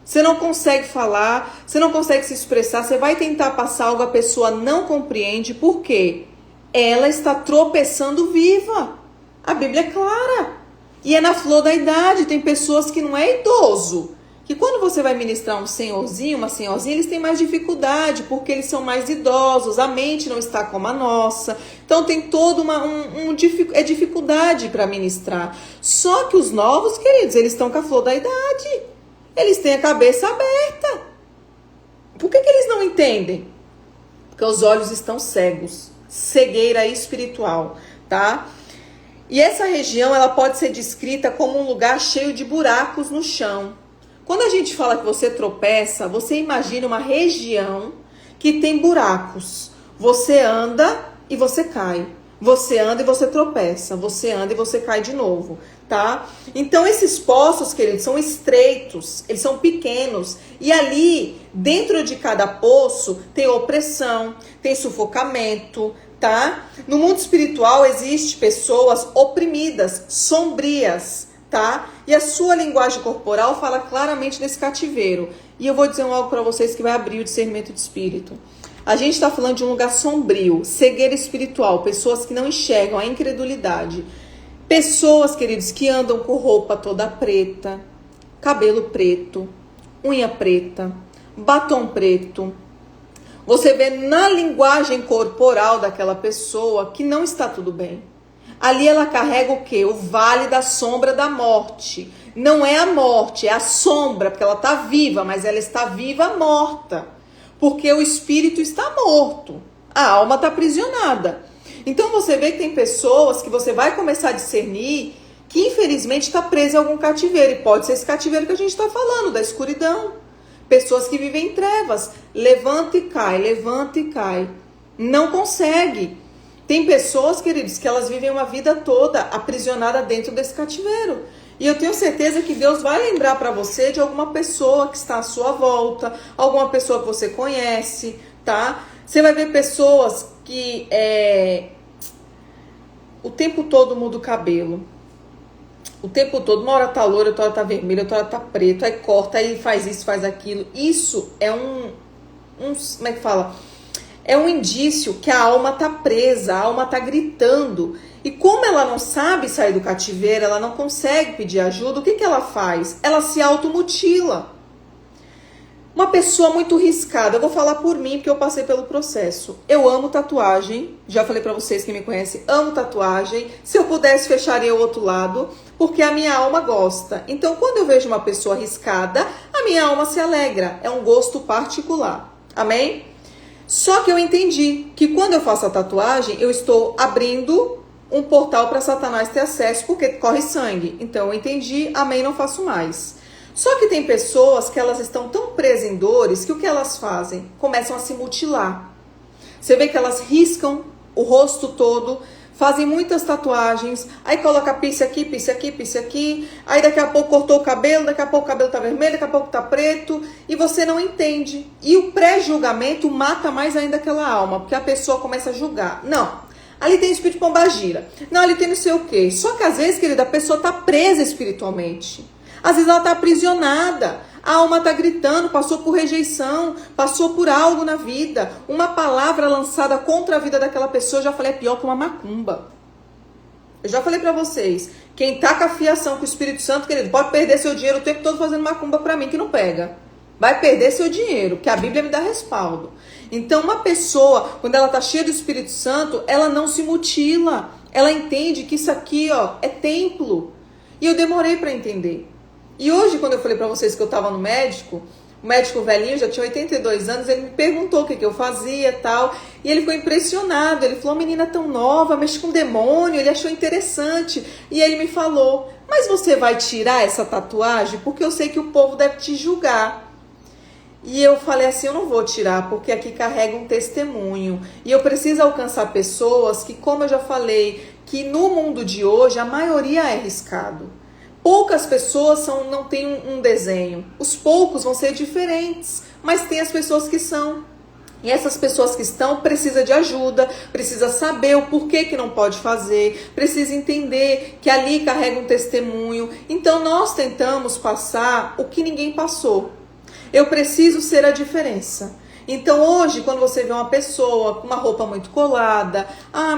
Você não consegue falar, você não consegue se expressar, você vai tentar passar algo, a pessoa não compreende. Por quê? Ela está tropeçando viva. A Bíblia é clara. E é na flor da idade. Tem pessoas que não é idoso, que quando você vai ministrar um senhorzinho, uma senhorzinha, eles têm mais dificuldade, porque eles são mais idosos, a mente não está como a nossa. Então tem toda dificuldade para ministrar. Só que os novos, queridos, eles estão com a flor da idade. Eles têm a cabeça aberta. Por que eles não entendem? Porque os olhos estão cegos. Cegueira espiritual, tá? E essa região, ela pode ser descrita como um lugar cheio de buracos no chão. Quando a gente fala que você tropeça, você imagina uma região que tem buracos. Você anda e você cai. Você anda e você tropeça. Você anda e você cai de novo, tá? Então esses poços, queridos, são estreitos, eles são pequenos. E ali, dentro de cada poço, tem opressão, tem sufocamento, tá? No mundo espiritual existe pessoas oprimidas, sombrias, tá? E a sua linguagem corporal fala claramente desse cativeiro. E eu vou dizer algo para vocês que vai abrir o discernimento de espírito. A gente está falando de um lugar sombrio, cegueira espiritual, pessoas que não enxergam, a incredulidade. Pessoas, queridos, que andam com roupa toda preta, cabelo preto, unha preta, batom preto. Você vê na linguagem corporal daquela pessoa que não está tudo bem. Ali ela carrega o quê? O vale da sombra da morte. Não é a morte, é a sombra, porque ela está viva, mas ela está viva morta. Porque o espírito está morto. A alma está aprisionada. Então você vê que tem pessoas que você vai começar a discernir que infelizmente está presa em algum cativeiro. E pode ser esse cativeiro que a gente está falando, da escuridão. Pessoas que vivem em trevas. Levanta e cai, levanta e cai. Não consegue. Tem pessoas, queridos, que elas vivem uma vida toda aprisionada dentro desse cativeiro. E eu tenho certeza que Deus vai lembrar para você de alguma pessoa que está à sua volta, alguma pessoa que você conhece, tá? Você vai ver pessoas que o tempo todo muda o cabelo. O tempo todo, uma hora tá loira, outra hora tá vermelha, outra hora tá preto, aí corta, aí faz isso, faz aquilo. Isso é como é que fala? É um indício que a alma tá presa, a alma tá gritando. E como ela não sabe sair do cativeiro, ela não consegue pedir ajuda, o que ela faz? Ela se automutila. Uma pessoa muito riscada, eu vou falar por mim, porque eu passei pelo processo. Eu amo tatuagem, já falei pra vocês que me conhecem, amo tatuagem. Se eu pudesse, fecharia o outro lado, porque a minha alma gosta. Então, quando eu vejo uma pessoa riscada, a minha alma se alegra. É um gosto particular. Amém? Só que eu entendi que quando eu faço a tatuagem, eu estou abrindo um portal para Satanás ter acesso, porque corre sangue. Então eu entendi, amém, não faço mais. Só que tem pessoas que elas estão tão presas em dores que o que elas fazem? Começam a se mutilar. Você vê que elas riscam o rosto todo, fazem muitas tatuagens, aí coloca piercing aqui, piercing aqui, piercing aqui, aí daqui a pouco cortou o cabelo, daqui a pouco o cabelo tá vermelho, daqui a pouco tá preto, e você não entende. E o pré-julgamento mata mais ainda aquela alma, porque a pessoa começa a julgar. Não, ali tem espírito de pombagira, não, ali tem não sei o quê. Só que às vezes, querida, a pessoa tá presa espiritualmente. Às vezes ela tá aprisionada. A alma tá gritando, passou por rejeição, passou por algo na vida. Uma palavra lançada contra a vida daquela pessoa, eu já falei, é pior que uma macumba. Eu já falei pra vocês, quem tá com a fiação com o Espírito Santo, querido, pode perder seu dinheiro o tempo todo fazendo macumba pra mim, que não pega. Vai perder seu dinheiro, que a Bíblia me dá respaldo. Então uma pessoa, quando ela tá cheia do Espírito Santo, ela não se mutila. Ela entende que isso aqui, ó, é templo. E eu demorei pra entender. E hoje, quando eu falei pra vocês que eu tava no médico, o médico velhinho, já tinha 82 anos, ele me perguntou o que eu fazia e tal. E ele ficou impressionado. Ele falou, menina tão nova, mexe com demônio. Ele achou interessante. E ele me falou, mas você vai tirar essa tatuagem? Porque eu sei que o povo deve te julgar. E eu falei assim, eu não vou tirar, porque aqui carrega um testemunho. E eu preciso alcançar pessoas que, como eu já falei, que no mundo de hoje a maioria é arriscado. Poucas pessoas não têm um desenho. Os poucos vão ser diferentes, mas tem as pessoas que são. E essas pessoas que estão precisam de ajuda, precisa saber o porquê que não pode fazer, precisa entender que ali carrega um testemunho. Então nós tentamos passar o que ninguém passou. Eu preciso ser a diferença. Então hoje, quando você vê uma pessoa com uma roupa muito colada,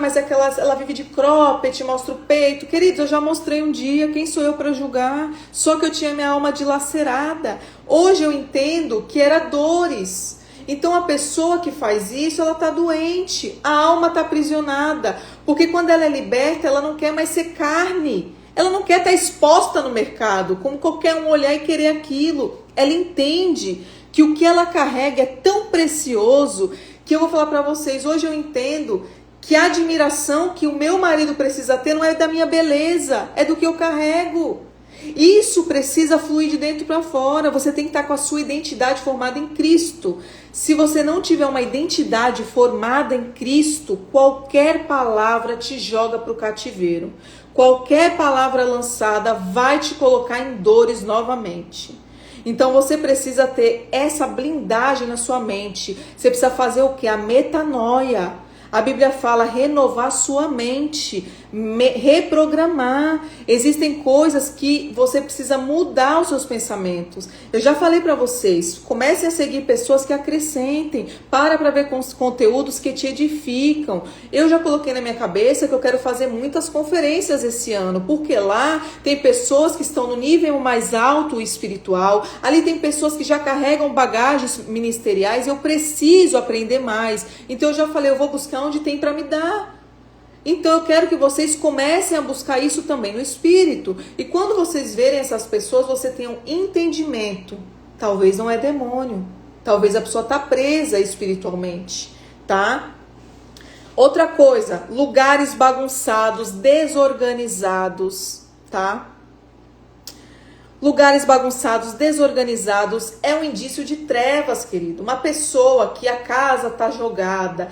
mas ela vive de cropped, mostra o peito. Queridos, eu já mostrei um dia, quem sou eu para julgar? Só que eu tinha minha alma dilacerada. Hoje eu entendo que era dores. Então a pessoa que faz isso, ela está doente, a alma está aprisionada. Porque quando ela é liberta, ela não quer mais ser carne. Ela não quer estar exposta no mercado, como qualquer um olhar e querer aquilo. Ela entende que o que ela carrega é tão precioso que eu vou falar para vocês, hoje eu entendo que a admiração que o meu marido precisa ter não é da minha beleza, é do que eu carrego. Isso precisa fluir de dentro para fora, você tem que estar com a sua identidade formada em Cristo. Se você não tiver uma identidade formada em Cristo, qualquer palavra te joga para o cativeiro. Qualquer palavra lançada vai te colocar em dores novamente. Então você precisa ter essa blindagem na sua mente. Você precisa fazer o quê? A metanoia. A Bíblia fala renovar sua mente, reprogramar. Existem coisas que você precisa mudar os seus pensamentos. Eu já falei para vocês, comecem a seguir pessoas que acrescentem. Para ver com os conteúdos que te edificam. Eu já coloquei na minha cabeça que eu quero fazer muitas conferências esse ano, porque lá tem pessoas que estão no nível mais alto espiritual. Ali tem pessoas que já carregam bagagens ministeriais. Eu preciso aprender mais. Então eu já falei, eu vou buscar onde tem para me dar. Então eu quero que vocês comecem a buscar isso também no espírito. E quando vocês verem essas pessoas, você tenha um entendimento. Talvez não é demônio. Talvez a pessoa está presa espiritualmente, tá? Outra coisa, lugares bagunçados, desorganizados, tá? Lugares bagunçados, desorganizados é um indício de trevas, querido. Uma pessoa que a casa tá jogada,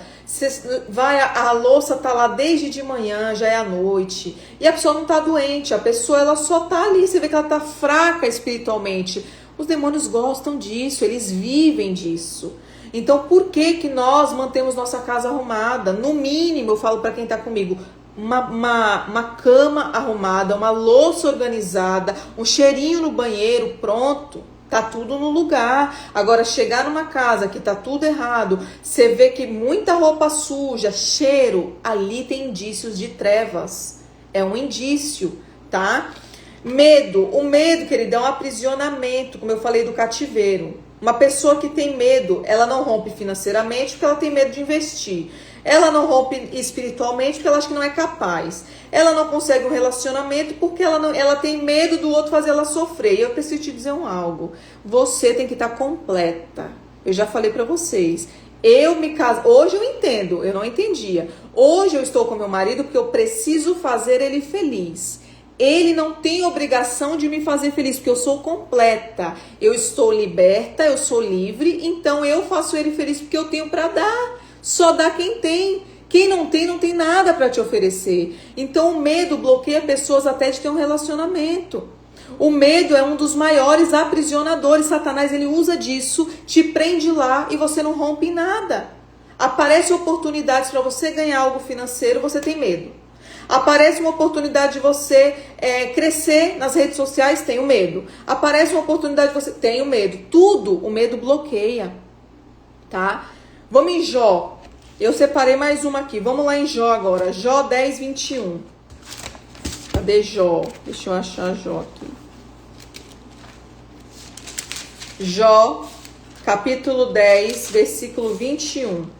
a louça tá lá desde de manhã, já é à noite, e a pessoa não tá doente, a pessoa ela só tá ali, você vê que ela tá fraca espiritualmente. Os demônios gostam disso, eles vivem disso. Então por que nós mantemos nossa casa arrumada? No mínimo, eu falo para quem tá comigo, uma cama arrumada, uma louça organizada, um cheirinho no banheiro, pronto, tá tudo no lugar. Agora, chegar numa casa que tá tudo errado, você vê que muita roupa suja, cheiro, ali tem indícios de trevas. É um indício, tá? Medo. O medo, querido, é um aprisionamento, como eu falei do cativeiro. Uma pessoa que tem medo, ela não rompe financeiramente porque ela tem medo de investir. Ela não rompe espiritualmente porque ela acha que não é capaz. Ela não consegue um relacionamento porque ela tem medo do outro fazer ela sofrer. E eu preciso te dizer algo. Você tem que estar completa. Eu já falei pra vocês. Eu me caso. Hoje eu entendo. Eu não entendia. Hoje eu estou com meu marido porque eu preciso fazer ele feliz. Ele não tem obrigação de me fazer feliz, porque eu sou completa. Eu estou liberta, eu sou livre. Então eu faço ele feliz porque eu tenho pra dar. Só dá quem tem. Quem não tem nada para te oferecer. Então o medo bloqueia pessoas até de ter um relacionamento. O medo é um dos maiores aprisionadores. Satanás, ele usa disso, te prende lá e você não rompe em nada. Aparecem oportunidades para você ganhar algo financeiro, você tem medo. Aparece uma oportunidade de você crescer nas redes sociais, tem o medo. Aparece uma oportunidade de você, tem o medo. Tudo o medo bloqueia, tá? Vamos em Jó. Eu separei mais uma aqui. Vamos lá em Jó agora. Jó 10, 21. Cadê Jó? Deixa eu achar Jó aqui. Jó, capítulo 10, versículo 21.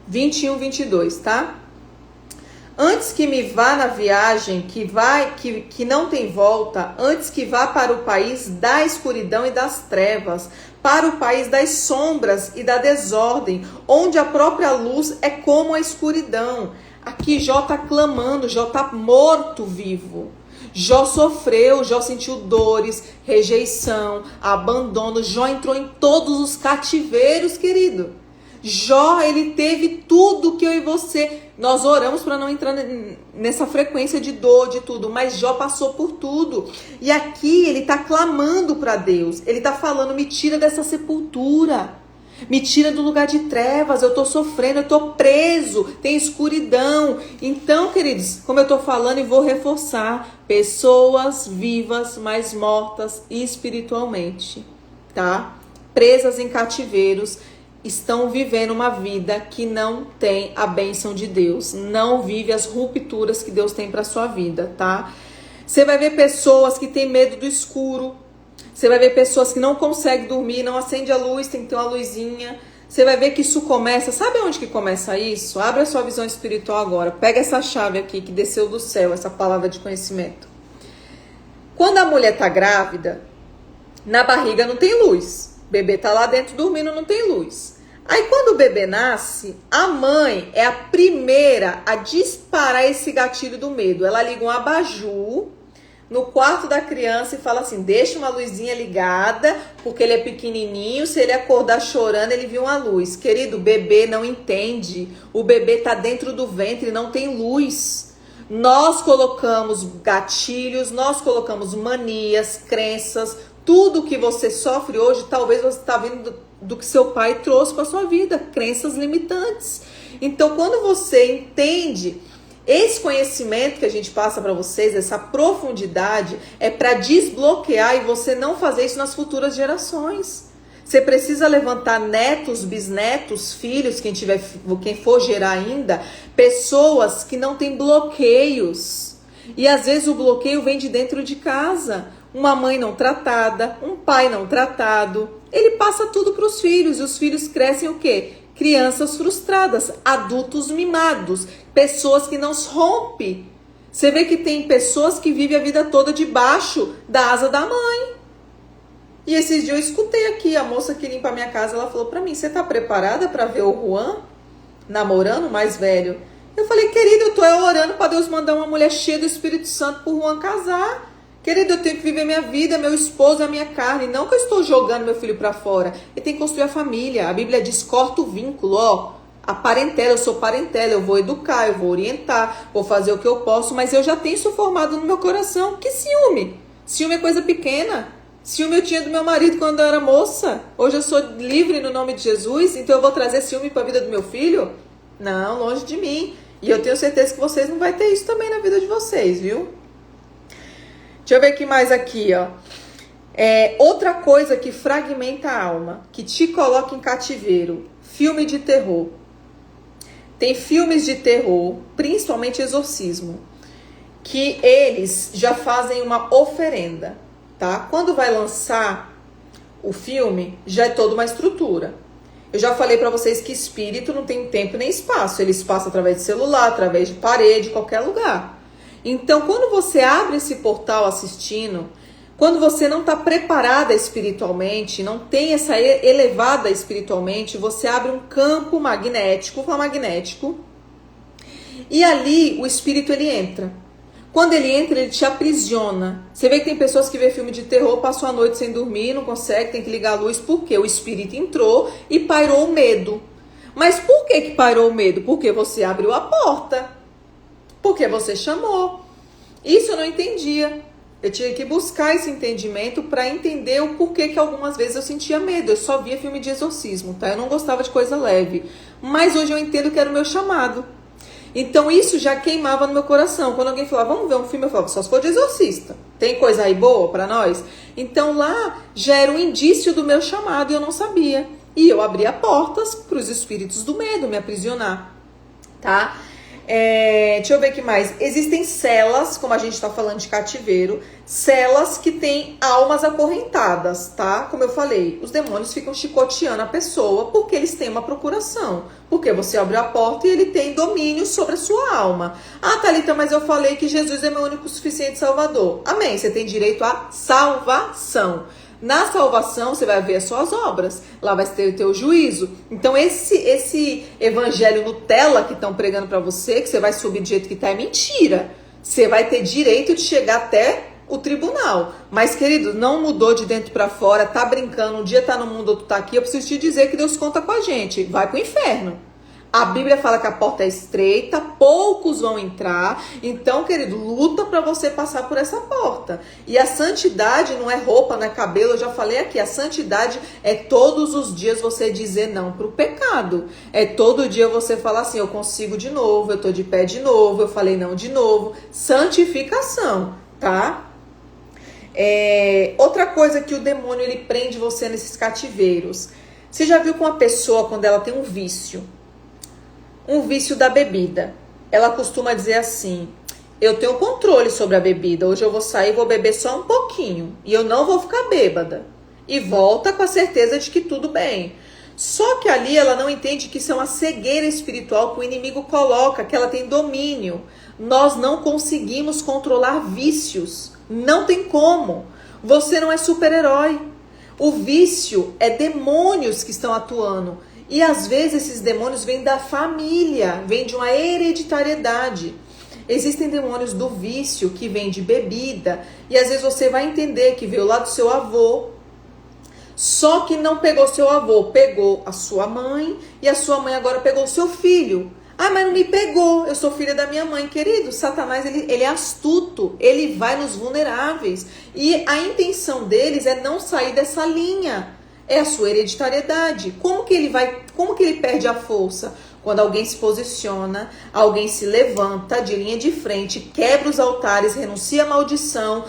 (21, 22), tá? Antes que me vá na viagem, que não tem volta, antes que vá para o país da escuridão e das trevas, para o país das sombras e da desordem, onde a própria luz é como a escuridão. Aqui Jó está clamando, Jó está morto vivo. Jó sofreu, Jó sentiu dores, rejeição, abandono. Jó entrou em todos os cativeiros, querido. Jó, ele teve tudo que eu e você. Nós oramos para não entrar nessa frequência de dor, de tudo. Mas Jó passou por tudo. E aqui ele está clamando para Deus. Ele está falando, me tira dessa sepultura. Me tira do lugar de trevas, eu estou sofrendo, eu estou preso, tem escuridão. Então, queridos, como eu estou falando e vou reforçar, pessoas vivas, mas mortas espiritualmente, tá? Presas em cativeiros, estão vivendo uma vida que não tem a bênção de Deus, não vive as rupturas que Deus tem para sua vida, tá? Você vai ver pessoas que têm medo do escuro. Você vai ver pessoas que não conseguem dormir, não acende a luz, tem que ter uma luzinha. Você vai ver que isso começa, sabe onde que começa isso? Abre a sua visão espiritual agora, pega essa chave aqui que desceu do céu, essa palavra de conhecimento. Quando a mulher tá grávida, na barriga não tem luz. O bebê tá lá dentro dormindo, não tem luz. Aí quando o bebê nasce, a mãe é a primeira a disparar esse gatilho do medo. Ela liga um abajur no quarto da criança e fala assim, deixa uma luzinha ligada, porque ele é pequenininho, se ele acordar chorando, ele viu uma luz. Querido, o bebê não entende, o bebê tá dentro do ventre, não tem luz. Nós colocamos gatilhos, nós colocamos manias, crenças, tudo que você sofre hoje, talvez você está vendo do que seu pai trouxe para sua vida, crenças limitantes. Então, quando você entende esse conhecimento que a gente passa para vocês, essa profundidade, é para desbloquear e você não fazer isso nas futuras gerações. Você precisa levantar netos, bisnetos, filhos, quem for gerar ainda, pessoas que não têm bloqueios. E às vezes o bloqueio vem de dentro de casa. Uma mãe não tratada, um pai não tratado. Ele passa tudo para os filhos e os filhos crescem o quê? Crianças frustradas, adultos mimados, pessoas que não se rompem. Você vê que tem pessoas que vivem a vida toda debaixo da asa da mãe. E esses dias eu escutei aqui, a moça que limpa a minha casa, ela falou pra mim, você tá preparada pra ver o Juan namorando, o mais velho? Eu falei, querido, eu tô orando pra Deus mandar uma mulher cheia do Espírito Santo pro Juan casar. Querido, eu tenho que viver minha vida, meu esposo, a minha carne. Não que eu estou jogando meu filho pra fora. Ele tem que construir a família. A Bíblia diz, corta o vínculo, ó. A parentela, eu sou parentela, eu vou educar, eu vou orientar, vou fazer o que eu posso, mas eu já tenho isso formado no meu coração. Que ciúme? Ciúme é coisa pequena. Ciúme eu tinha do meu marido quando eu era moça. Hoje eu sou livre no nome de Jesus, então eu vou trazer ciúme para a vida do meu filho? Não, longe de mim. E eu tenho certeza que vocês não vão ter isso também na vida de vocês, viu? Deixa eu ver o que mais aqui, ó. Outra coisa que fragmenta a alma, que te coloca em cativeiro, filme de terror. Tem filmes de terror, principalmente exorcismo, que eles já fazem uma oferenda, tá? Quando vai lançar o filme, já é toda uma estrutura. Eu já falei pra vocês que espírito não tem tempo nem espaço. Eles passam através de celular, através de parede, qualquer lugar. Então, quando você abre esse portal assistindo, quando você não está preparada espiritualmente, não tem essa elevada espiritualmente, você abre um campo magnético, e ali o espírito ele entra. Quando ele entra, ele te aprisiona. Você vê que tem pessoas que vê filme de terror, passam a noite sem dormir, não consegue, tem que ligar a luz, porque o espírito entrou e pairou o medo. Mas por que pairou o medo? Porque você abriu a porta. Porque você chamou. Isso eu não entendia. Eu tinha que buscar esse entendimento para entender o porquê que algumas vezes eu sentia medo. Eu só via filme de exorcismo, tá? Eu não gostava de coisa leve. Mas hoje eu entendo que era o meu chamado. Então isso já queimava no meu coração. Quando alguém falava, vamos ver um filme, eu falava, só se for de exorcista. Tem coisa aí boa para nós? Então lá já era um indício do meu chamado e eu não sabia. E eu abria portas para os espíritos do medo me aprisionar, tá? Deixa eu ver o que mais. Existem celas, como a gente está falando de cativeiro, celas que têm almas acorrentadas, tá? Como eu falei, os demônios ficam chicoteando a pessoa porque eles têm uma procuração. Porque você abriu a porta e ele tem domínio sobre a sua alma. Ah, Thalita, mas eu falei que Jesus é meu único suficiente Salvador. Amém, você tem direito à salvação. Na salvação, você vai ver as suas obras. Lá vai ter o teu juízo. Então, esse evangelho Nutella que estão pregando para você, que você vai subir do jeito que tá, é mentira. Você vai ter direito de chegar até o tribunal. Mas, querido, não mudou de dentro para fora, tá brincando, um dia tá no mundo, outro tá aqui. Eu preciso te dizer que Deus conta com a gente. Vai pro inferno. A Bíblia fala que a porta é estreita, poucos vão entrar. Então, querido, luta para você passar por essa porta. E a santidade não é roupa, não é cabelo. Eu já falei aqui, a santidade é todos os dias você dizer não pro pecado. É todo dia você falar assim, eu consigo de novo, eu tô de pé de novo, eu falei não de novo. Santificação, tá? Outra coisa que o demônio ele prende você nesses cativeiros. Você já viu que uma pessoa, quando ela tem um vício da bebida, ela costuma dizer assim, eu tenho controle sobre a bebida, hoje eu vou sair e vou beber só um pouquinho, e eu não vou ficar bêbada, e volta com a certeza de que tudo bem. Só que ali ela não entende que isso é uma cegueira espiritual que o inimigo coloca, que ela tem domínio. Nós não conseguimos controlar vícios, não tem como. Você não é super-herói. O vício é demônios que estão atuando. E às vezes esses demônios vêm da família, vêm de uma hereditariedade. Existem demônios do vício que vêm de bebida. E às vezes você vai entender que veio lá do seu avô. Só que não pegou seu avô, pegou a sua mãe. E a sua mãe agora pegou o seu filho. Ah, mas não me pegou, eu sou filha da minha mãe. Querido, Satanás ele é astuto, ele vai nos vulneráveis. E a intenção deles é não sair dessa linha. É a sua hereditariedade. Como que ele perde a força? Quando alguém se posiciona, alguém se levanta de linha de frente, quebra os altares, renuncia à maldição,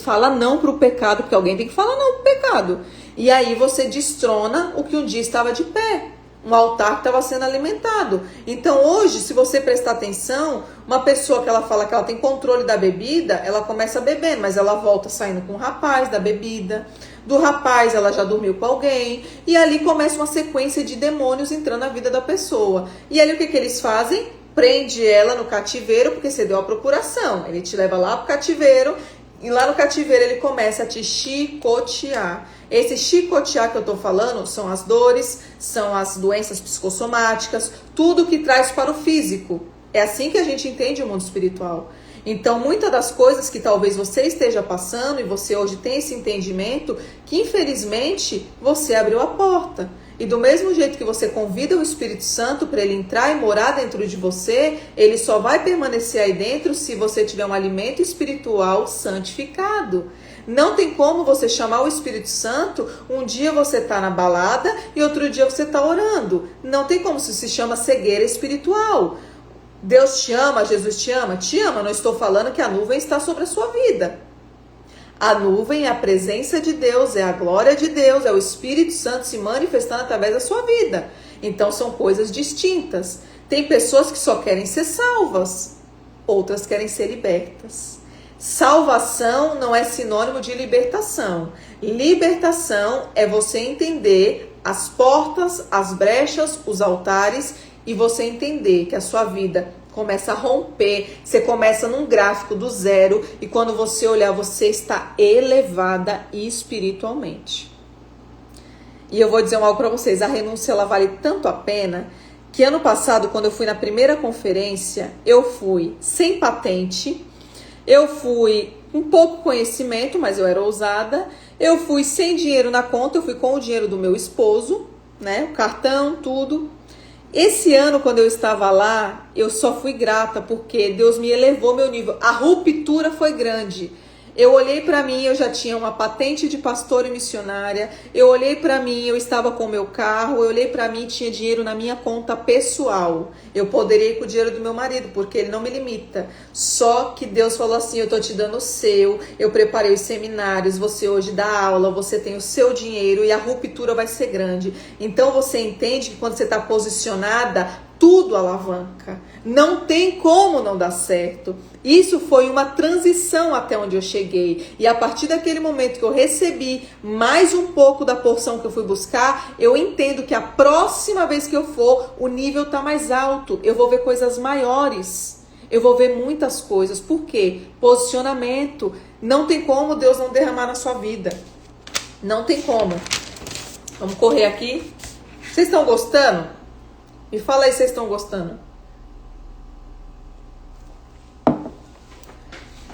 fala não para o pecado, porque alguém tem que falar não para o pecado. E aí você destrona o que um dia estava de pé. Um altar que estava sendo alimentado. Então hoje, se você prestar atenção, uma pessoa que ela fala que ela tem controle da bebida, ela começa a beber, mas ela volta saindo com o rapaz da bebida. Do rapaz, ela já dormiu com alguém. E ali começa uma sequência de demônios entrando na vida da pessoa. E ali o que eles fazem? Prende ela no cativeiro, porque você deu a procuração. Ele te leva lá pro cativeiro. E lá no cativeiro ele começa a te chicotear. Esse chicotear que eu tô falando são as dores, são as doenças psicossomáticas, tudo que traz para o físico. É assim que a gente entende o mundo espiritual. Então, muitas das coisas que talvez você esteja passando e você hoje tem esse entendimento, que infelizmente você abriu a porta. E do mesmo jeito que você convida o Espírito Santo para ele entrar e morar dentro de você, ele só vai permanecer aí dentro se você tiver um alimento espiritual santificado. Não tem como você chamar o Espírito Santo, um dia você está na balada e outro dia você está orando. Não tem como, isso se chama cegueira espiritual. Deus te ama, Jesus te ama? Te ama, não estou falando que a nuvem está sobre a sua vida. A nuvem é a presença de Deus, é a glória de Deus, é o Espírito Santo se manifestando através da sua vida. Então são coisas distintas. Tem pessoas que só querem ser salvas, outras querem ser libertas. Salvação não é sinônimo de libertação. Libertação é você entender as portas, as brechas, os altares e você entender que a sua vida começa a romper, você começa num gráfico do zero e quando você olhar, você está elevada espiritualmente. E eu vou dizer algo para vocês, a renúncia ela vale tanto a pena que ano passado, quando eu fui na primeira conferência, eu fui sem patente, eu fui com pouco conhecimento, mas eu era ousada, eu fui sem dinheiro na conta, eu fui com o dinheiro do meu esposo, né, o cartão, tudo. Esse ano, quando eu estava lá, eu só fui grata, porque Deus me elevou meu nível. A ruptura foi grande. Eu olhei para mim, eu já tinha uma patente de pastor e missionária. Eu olhei para mim, eu estava com o meu carro. Eu olhei para mim, tinha dinheiro na minha conta pessoal. Eu poderia ir com o dinheiro do meu marido, porque ele não me limita. Só que Deus falou assim, eu tô te dando o seu. Eu preparei os seminários, você hoje dá aula, você tem o seu dinheiro e a ruptura vai ser grande. Então você entende que quando você está posicionada, tudo alavanca. Não tem como não dar certo. Isso foi uma transição até onde eu cheguei. E a partir daquele momento que eu recebi mais um pouco da porção que eu fui buscar, eu entendo que a próxima vez que eu for, o nível tá mais alto. Eu vou ver coisas maiores. Eu vou ver muitas coisas. Por quê? Posicionamento. Não tem como Deus não derramar na sua vida. Não tem como. Vamos correr aqui. Vocês estão gostando? Me fala aí se vocês estão gostando.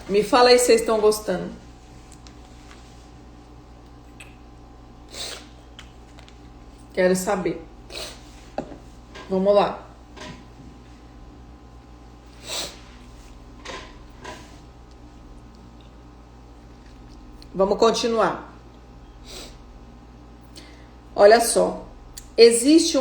Me fala aí se vocês estão gostando. Quero saber. Vamos lá. Vamos continuar. Olha só. Existe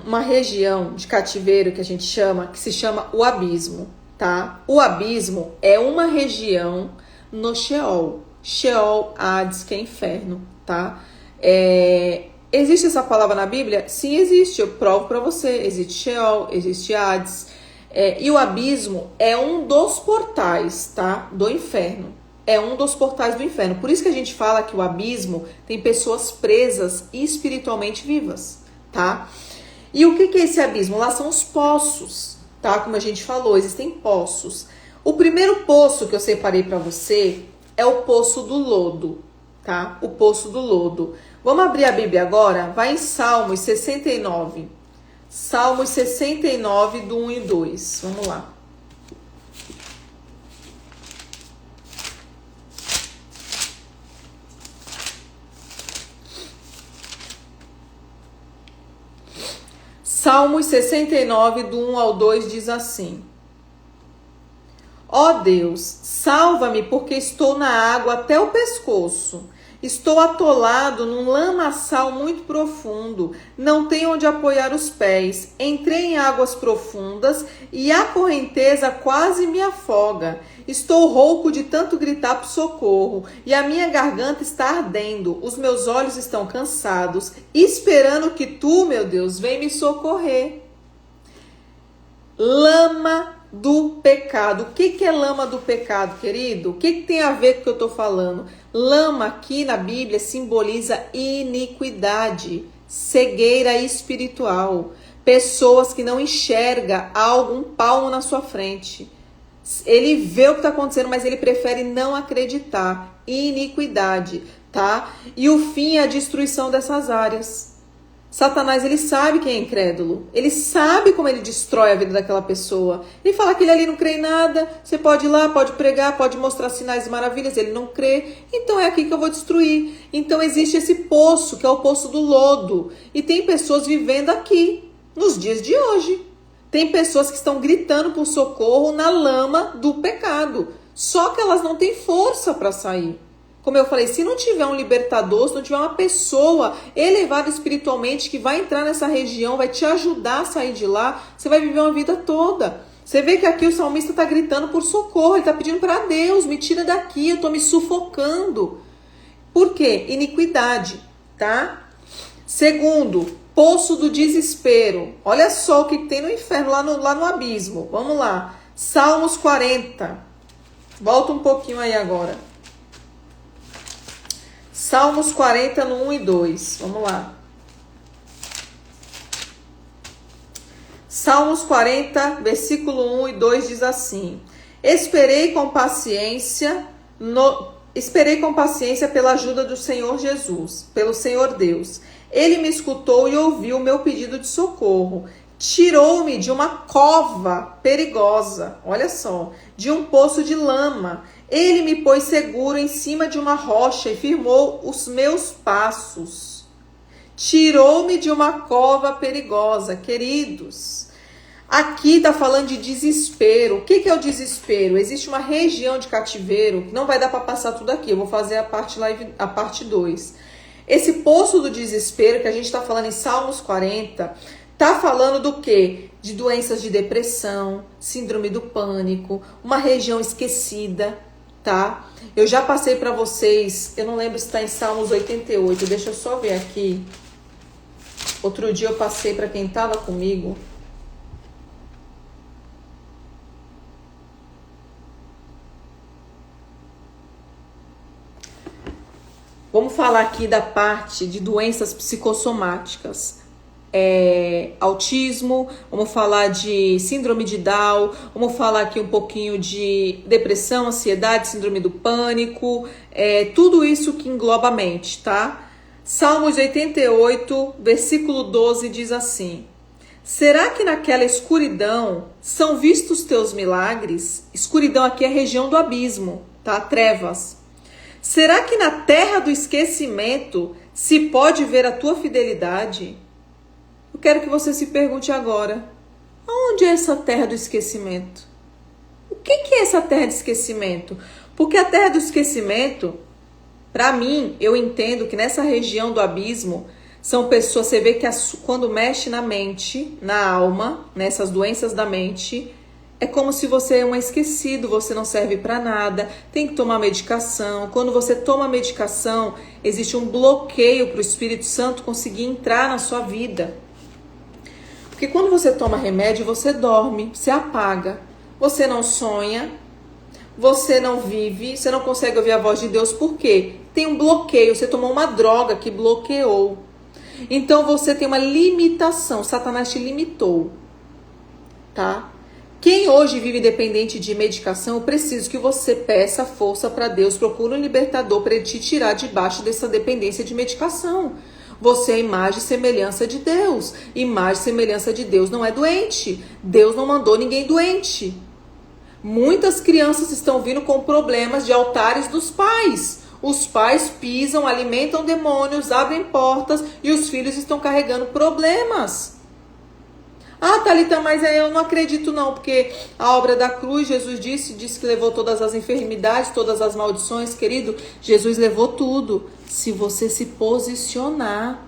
uma região de cativeiro que a gente chama, que se chama o abismo, tá? O abismo é uma região no Sheol. Sheol, Hades, que é inferno, tá? Existe essa palavra na Bíblia? Sim, existe. Eu provo pra você. Existe Sheol, existe Hades. E o abismo é um dos portais, tá? Do inferno. É um dos portais do inferno. Por isso que a gente fala que o abismo tem pessoas presas espiritualmente vivas, tá? E o que é esse abismo? Lá são os poços, tá? Como a gente falou, existem poços. O primeiro poço que eu separei para você é o poço do lodo, tá? O poço do lodo. Vamos abrir a Bíblia agora? Vai em Salmos 69. Salmos 69, do 1 e 2. Vamos lá. Salmos 69, do 1 ao 2 diz assim: Ó Deus, salva-me porque estou na água até o pescoço. Estou atolado num lamaçal muito profundo. Não tenho onde apoiar os pés. Entrei em águas profundas e a correnteza quase me afoga. Estou rouco de tanto gritar por socorro e a minha garganta está ardendo. Os meus olhos estão cansados, esperando que tu, meu Deus, venha me socorrer. Lama do pecado. O que é lama do pecado, querido? O que tem a ver com o que eu estou falando? Lama aqui na Bíblia simboliza iniquidade, cegueira espiritual. Pessoas que não enxergam algo, um palmo na sua frente. Ele vê o que está acontecendo, mas ele prefere não acreditar. Iniquidade, tá? E o fim é a destruição dessas áreas. Satanás, ele sabe quem é incrédulo. Ele sabe como ele destrói a vida daquela pessoa. Ele fala que ele ali não crê em nada. Você pode ir lá, pode pregar, pode mostrar sinais e maravilhas. Ele não crê. Então é aqui que eu vou destruir. Então existe esse poço, que é o poço do lodo. E tem pessoas vivendo aqui, nos dias de hoje. Tem pessoas que estão gritando por socorro na lama do pecado. Só que elas não têm força para sair. Como eu falei, se não tiver um libertador, se não tiver uma pessoa elevada espiritualmente que vai entrar nessa região, vai te ajudar a sair de lá, você vai viver uma vida toda. Você vê que aqui o salmista está gritando por socorro, ele está pedindo para Deus, me tira daqui, eu estou me sufocando. Por quê? Iniquidade, tá? Segundo, poço do desespero. Olha só o que tem no inferno, lá no abismo. Vamos lá. Salmos 40. Volta um pouquinho aí agora. Salmos 40, no 1 e 2. Vamos lá. Salmos 40, versículo 1 e 2 diz assim: Esperei com paciência pela ajuda do Senhor Jesus, pelo Senhor Deus. Ele me escutou e ouviu o meu pedido de socorro. Tirou-me de uma cova perigosa, olha só, de um poço de lama. Ele me pôs seguro em cima de uma rocha e firmou os meus passos. Tirou-me de uma cova perigosa, queridos. Aqui está falando de desespero. O que é o desespero? Existe uma região de cativeiro, que não vai dar para passar tudo aqui. Eu vou fazer a parte 2. Esse poço do desespero que a gente está falando em Salmos 40, está falando do quê? De doenças de depressão, síndrome do pânico, uma região esquecida, tá? Eu já passei para vocês, eu não lembro se está em Salmos 88, deixa eu só ver aqui. Outro dia eu passei para quem estava comigo. falar aqui da parte de doenças psicossomáticas. Autismo, vamos falar de síndrome de Down, vamos falar aqui um pouquinho de depressão, ansiedade, síndrome do pânico, tudo isso que engloba a mente, tá? Salmos 88, versículo 12 diz assim: será que naquela escuridão são vistos teus milagres? Escuridão aqui é a região do abismo, tá? Trevas. Será que na terra do esquecimento se pode ver a tua fidelidade? Eu quero que você se pergunte agora, aonde é essa terra do esquecimento? O que é essa terra de esquecimento? Porque a terra do esquecimento, para mim, eu entendo que nessa região do abismo, são pessoas, você vê que quando mexe na mente, na alma, nessas doenças da mente, é como se você é um esquecido, você não serve para nada, tem que tomar medicação. Quando você toma medicação, existe um bloqueio para o Espírito Santo conseguir entrar na sua vida. Porque quando você toma remédio, você dorme, você apaga, você não sonha, você não vive, você não consegue ouvir a voz de Deus. Por quê? Tem um bloqueio, você tomou uma droga que bloqueou. Então você tem uma limitação, Satanás te limitou, tá? Quem hoje vive dependente de medicação, eu preciso que você peça força para Deus, procure um libertador para ele te tirar debaixo dessa dependência de medicação. Você é imagem e semelhança de Deus. Imagem e semelhança de Deus não é doente. Deus não mandou ninguém doente. Muitas crianças estão vindo com problemas de altares dos pais. Os pais pisam, alimentam demônios, abrem portas e os filhos estão carregando problemas. Ah, Thalita, mas eu não acredito não, porque a obra da cruz, Jesus disse que levou todas as enfermidades, todas as maldições, querido. Jesus levou tudo, se você se posicionar.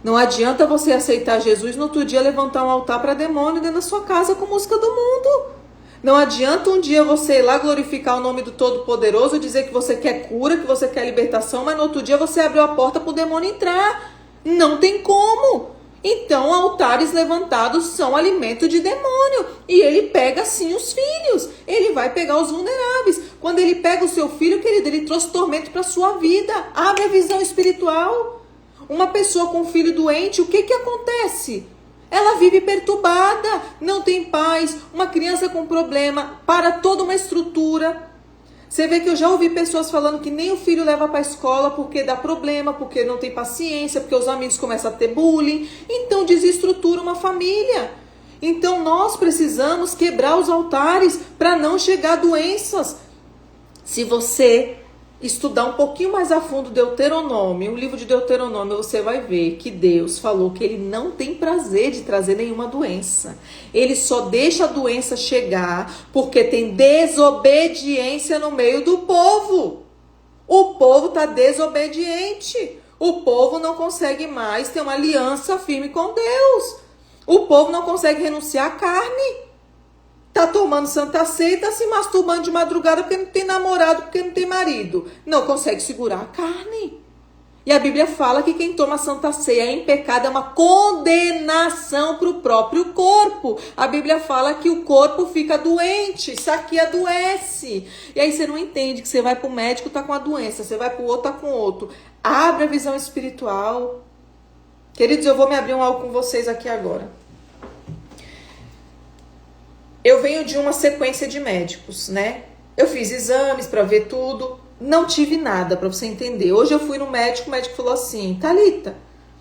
Não adianta você aceitar Jesus no outro dia levantar um altar para demônio dentro da sua casa com música do mundo. Não adianta um dia você ir lá glorificar o nome do Todo-Poderoso, dizer que você quer cura, que você quer libertação, mas no outro dia você abriu a porta para o demônio entrar. Não tem como. Então, altares levantados são alimento de demônio. E ele pega, sim, os filhos. Ele vai pegar os vulneráveis. Quando ele pega o seu filho, querido, ele trouxe tormento para a sua vida. Abre a visão espiritual. Uma pessoa com um filho doente, o que acontece? Ela vive perturbada, não tem paz. Uma criança com problema, para toda uma estrutura. Você vê que eu já ouvi pessoas falando que nem o filho leva para a escola porque dá problema, porque não tem paciência, porque os amigos começam a ter bullying. Então desestrutura uma família. Então nós precisamos quebrar os altares para não chegar a doenças. Se você estudar um pouquinho mais a fundo Deuteronômio, o livro de Deuteronômio, você vai ver que Deus falou que ele não tem prazer de trazer nenhuma doença. Ele só deixa a doença chegar porque tem desobediência no meio do povo. O povo está desobediente. O povo não consegue mais ter uma aliança firme com Deus. O povo não consegue renunciar à carne. Tá tomando Santa Ceia e tá se masturbando de madrugada porque não tem namorado, porque não tem marido. Não consegue segurar a carne. E a Bíblia fala que quem toma Santa Ceia em pecado é uma condenação para o próprio corpo. A Bíblia fala que o corpo fica doente, isso aqui adoece. E aí você não entende que você vai para o médico, tá com a doença, você vai para o outro, tá com outro. Abre a visão espiritual. Queridos, eu vou me abrir um algo com vocês aqui agora. Eu venho de uma sequência de médicos, né? Eu fiz exames para ver tudo, não tive nada, para você entender. Hoje eu fui no médico, o médico falou assim: Thalita,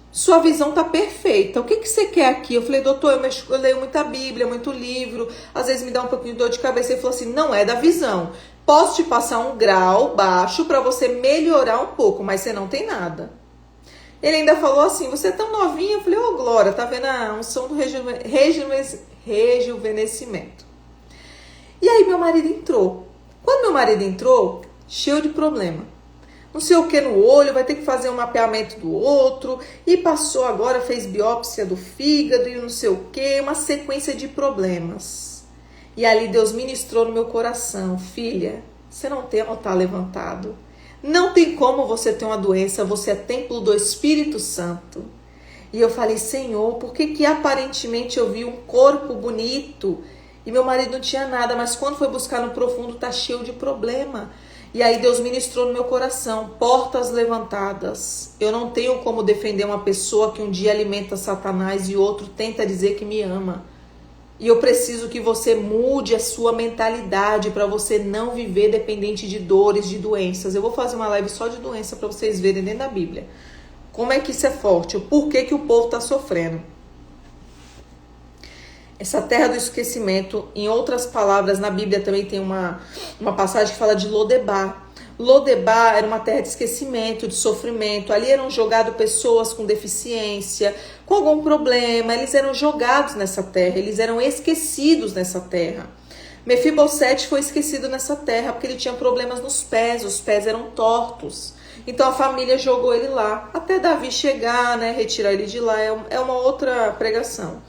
sua visão tá perfeita, o que você quer aqui? Eu falei: doutor, eu leio muita Bíblia, muito livro, às vezes me dá um pouquinho de dor de cabeça. Ele falou assim: não é da visão, posso te passar um grau baixo para você melhorar um pouco, mas você não tem nada. Ele ainda falou assim: você é tão novinha. Eu falei: ô Glória, tá vendo a unção do rejuvenescimento. E aí meu marido entrou. Quando meu marido entrou, cheio de problema. Não sei o que no olho, vai ter que fazer um mapeamento do outro. E passou agora, fez biópsia do fígado e não sei o que, uma sequência de problemas. E ali Deus ministrou no meu coração: filha, você não tem altar levantado. Não tem como você ter uma doença, você é templo do Espírito Santo. E eu falei: Senhor, por que aparentemente eu vi um corpo bonito e meu marido não tinha nada, mas quando foi buscar no profundo tá cheio de problema. E aí Deus ministrou no meu coração, portas levantadas. Eu não tenho como defender uma pessoa que um dia alimenta Satanás e outro tenta dizer que me ama. E eu preciso que você mude a sua mentalidade para você não viver dependente de dores, de doenças. Eu vou fazer uma live só de doença para vocês verem dentro da Bíblia. Como é que isso é forte? O porquê que o povo está sofrendo. Essa terra do esquecimento, em outras palavras, na Bíblia também tem uma passagem que fala de Lodebar. Lodebar era uma terra de esquecimento, de sofrimento. Ali eram jogadas pessoas com deficiência, com algum problema. Eles eram jogados nessa terra, eles eram esquecidos nessa terra. Mefibosete foi esquecido nessa terra porque ele tinha problemas nos pés, os pés eram tortos. Então a família jogou ele lá, até Davi chegar, né, retirar ele de lá, é uma outra pregação.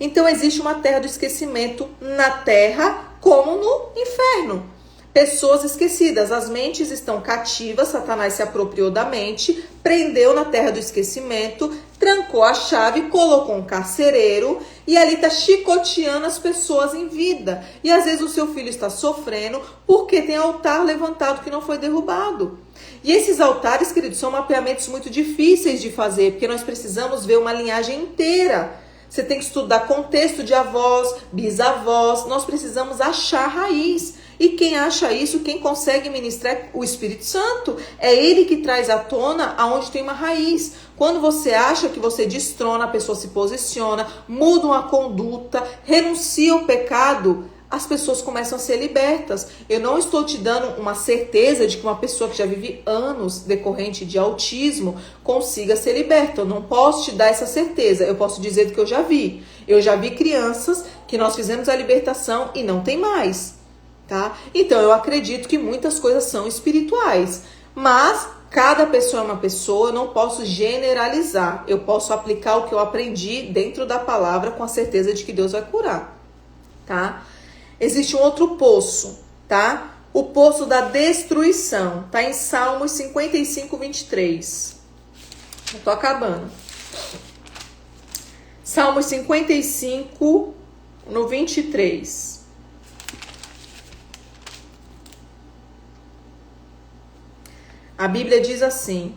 Então existe uma terra do esquecimento na terra como no inferno. Pessoas esquecidas, as mentes estão cativas, Satanás se apropriou da mente, prendeu na terra do esquecimento, trancou a chave, colocou um carcereiro e ali está chicoteando as pessoas em vida. E às vezes o seu filho está sofrendo porque tem altar levantado que não foi derrubado. E esses altares, queridos, são mapeamentos muito difíceis de fazer, porque nós precisamos ver uma linhagem inteira. Você tem que estudar contexto de avós, bisavós, nós precisamos achar a raiz. E quem acha isso, quem consegue ministrar é o Espírito Santo. É ele que traz à tona aonde tem uma raiz. Quando você acha que você destrona, a pessoa se posiciona, muda uma conduta, renuncia ao pecado, as pessoas começam a ser libertas. Eu não estou te dando uma certeza de que uma pessoa que já vive anos decorrente de autismo consiga ser liberta. Eu não posso te dar essa certeza. Eu posso dizer do que eu já vi. Eu já vi crianças que nós fizemos a libertação e não tem mais, tá? Então eu acredito que muitas coisas são espirituais, mas cada pessoa é uma pessoa, eu não posso generalizar. Eu posso aplicar o que eu aprendi dentro da palavra com a certeza de que Deus vai curar, tá? Existe um outro poço, tá? O poço da destruição. Tá em Salmos 55, 23. Eu tô acabando. Salmos 55, no 23. A Bíblia diz assim: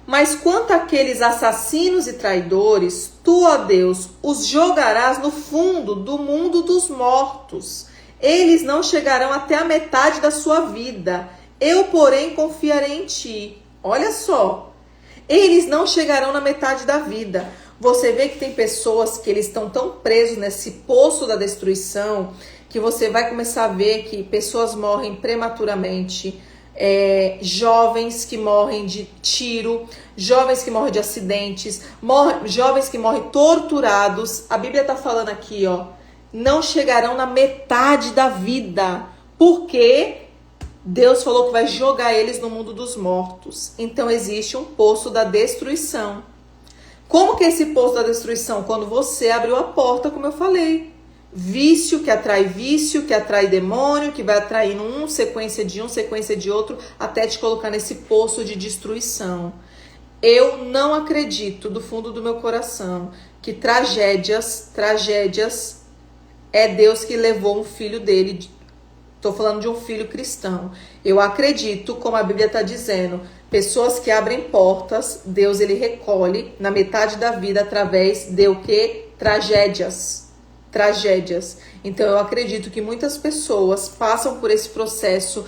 mas quanto àqueles assassinos e traidores, tu, ó Deus, os jogarás no fundo do mundo dos mortos. Eles não chegarão até a metade da sua vida. Eu, porém, confiarei em ti. Olha só. Eles não chegarão na metade da vida. Você vê que tem pessoas que eles estão tão presos nesse poço da destruição que você vai começar a ver que pessoas morrem prematuramente. Jovens que morrem de tiro, jovens que morrem de acidentes, jovens que morrem torturados. A Bíblia está falando aqui, ó. Não chegarão na metade da vida, porque Deus falou que vai jogar eles no mundo dos mortos. Então existe um poço da destruição. Como que é esse poço da destruição? Quando você abriu a porta, como eu falei. Vício que atrai demônio, que vai atraindo sequência de outro, até te colocar nesse poço de destruição. Eu não acredito do fundo do meu coração que tragédias é Deus que levou um filho dele. Estou falando de um filho cristão. Eu acredito, como a Bíblia está dizendo, pessoas que abrem portas, Deus ele recolhe na metade da vida através de o quê? Tragédias. Então eu acredito que muitas pessoas passam por esse processo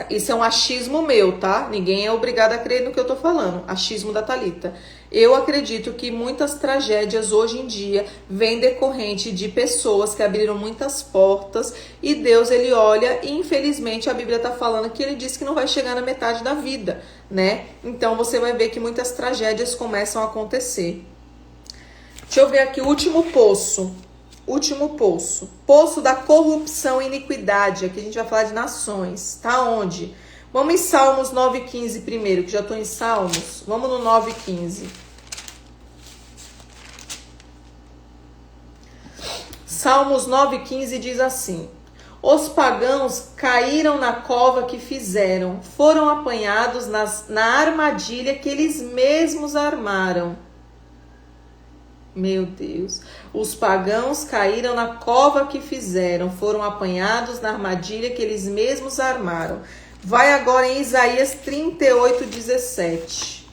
isso é um achismo meu, tá? Ninguém é obrigado a crer no que eu tô falando. Achismo da Thalita. Eu acredito que muitas tragédias hoje em dia vêm decorrente de pessoas que abriram muitas portas e Deus ele olha e infelizmente a Bíblia tá falando que ele diz que não vai chegar na metade da vida, né? Então você vai ver que muitas tragédias começam a acontecer. Deixa eu ver aqui o último poço. Poço da corrupção e iniquidade. Aqui a gente vai falar de nações. Tá onde? Vamos em Salmos 9,15 primeiro, que já estou em Salmos. Vamos no 9,15. Salmos 9,15 diz assim: os pagãos caíram na cova que fizeram, foram apanhados na armadilha que eles mesmos armaram. Meu Deus. Os pagãos caíram na cova que fizeram, foram apanhados na armadilha que eles mesmos armaram. Vai agora em Isaías 38:17.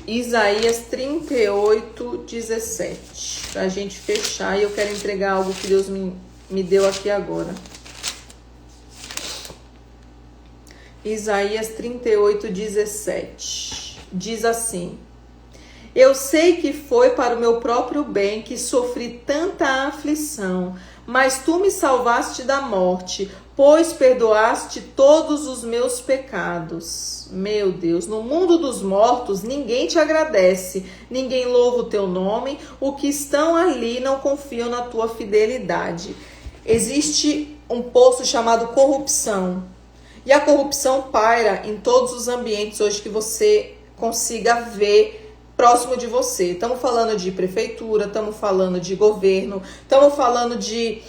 Isaías 38:17. Pra gente fechar, e eu quero entregar algo que Deus me deu aqui agora. Isaías 38:17. Diz assim: Eu sei que foi para o meu próprio bem que sofri tanta aflição, mas tu me salvaste da morte, pois perdoaste todos os meus pecados. Meu Deus, no mundo dos mortos ninguém te agradece, ninguém louva o teu nome, os que estão ali não confiam na tua fidelidade. Existe um poço chamado corrupção, e a corrupção paira em todos os ambientes hoje que você consiga ver próximo de você. Estamos falando de prefeitura, estamos falando de governo, estamos falando de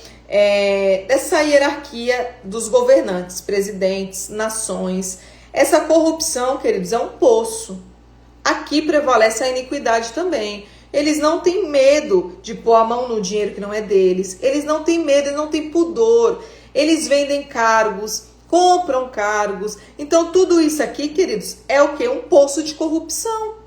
dessa hierarquia dos governantes, presidentes, nações. Essa corrupção, queridos, é um poço. Aqui prevalece a iniquidade também. Eles não têm medo de pôr a mão no dinheiro que não é deles. Eles não têm medo, eles não têm pudor. Eles vendem cargos, compram cargos. Então tudo isso aqui, queridos, é o quê? Um poço de corrupção.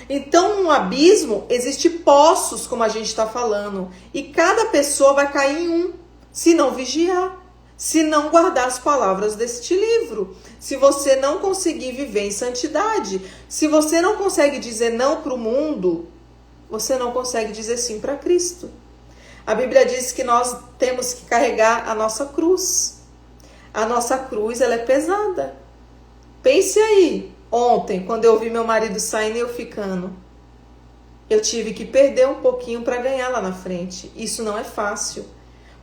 Então, no abismo, existem poços, como a gente está falando, e cada pessoa vai cair em um, se não vigiar, se não guardar as palavras deste livro, se você não conseguir viver em santidade, se você não consegue dizer não para o mundo, você não consegue dizer sim para Cristo. A Bíblia diz que nós temos que carregar a nossa cruz. A nossa cruz, ela é pesada. Pense aí. Ontem, quando eu vi meu marido saindo e eu ficando, eu tive que perder um pouquinho para ganhar lá na frente. Isso não é fácil,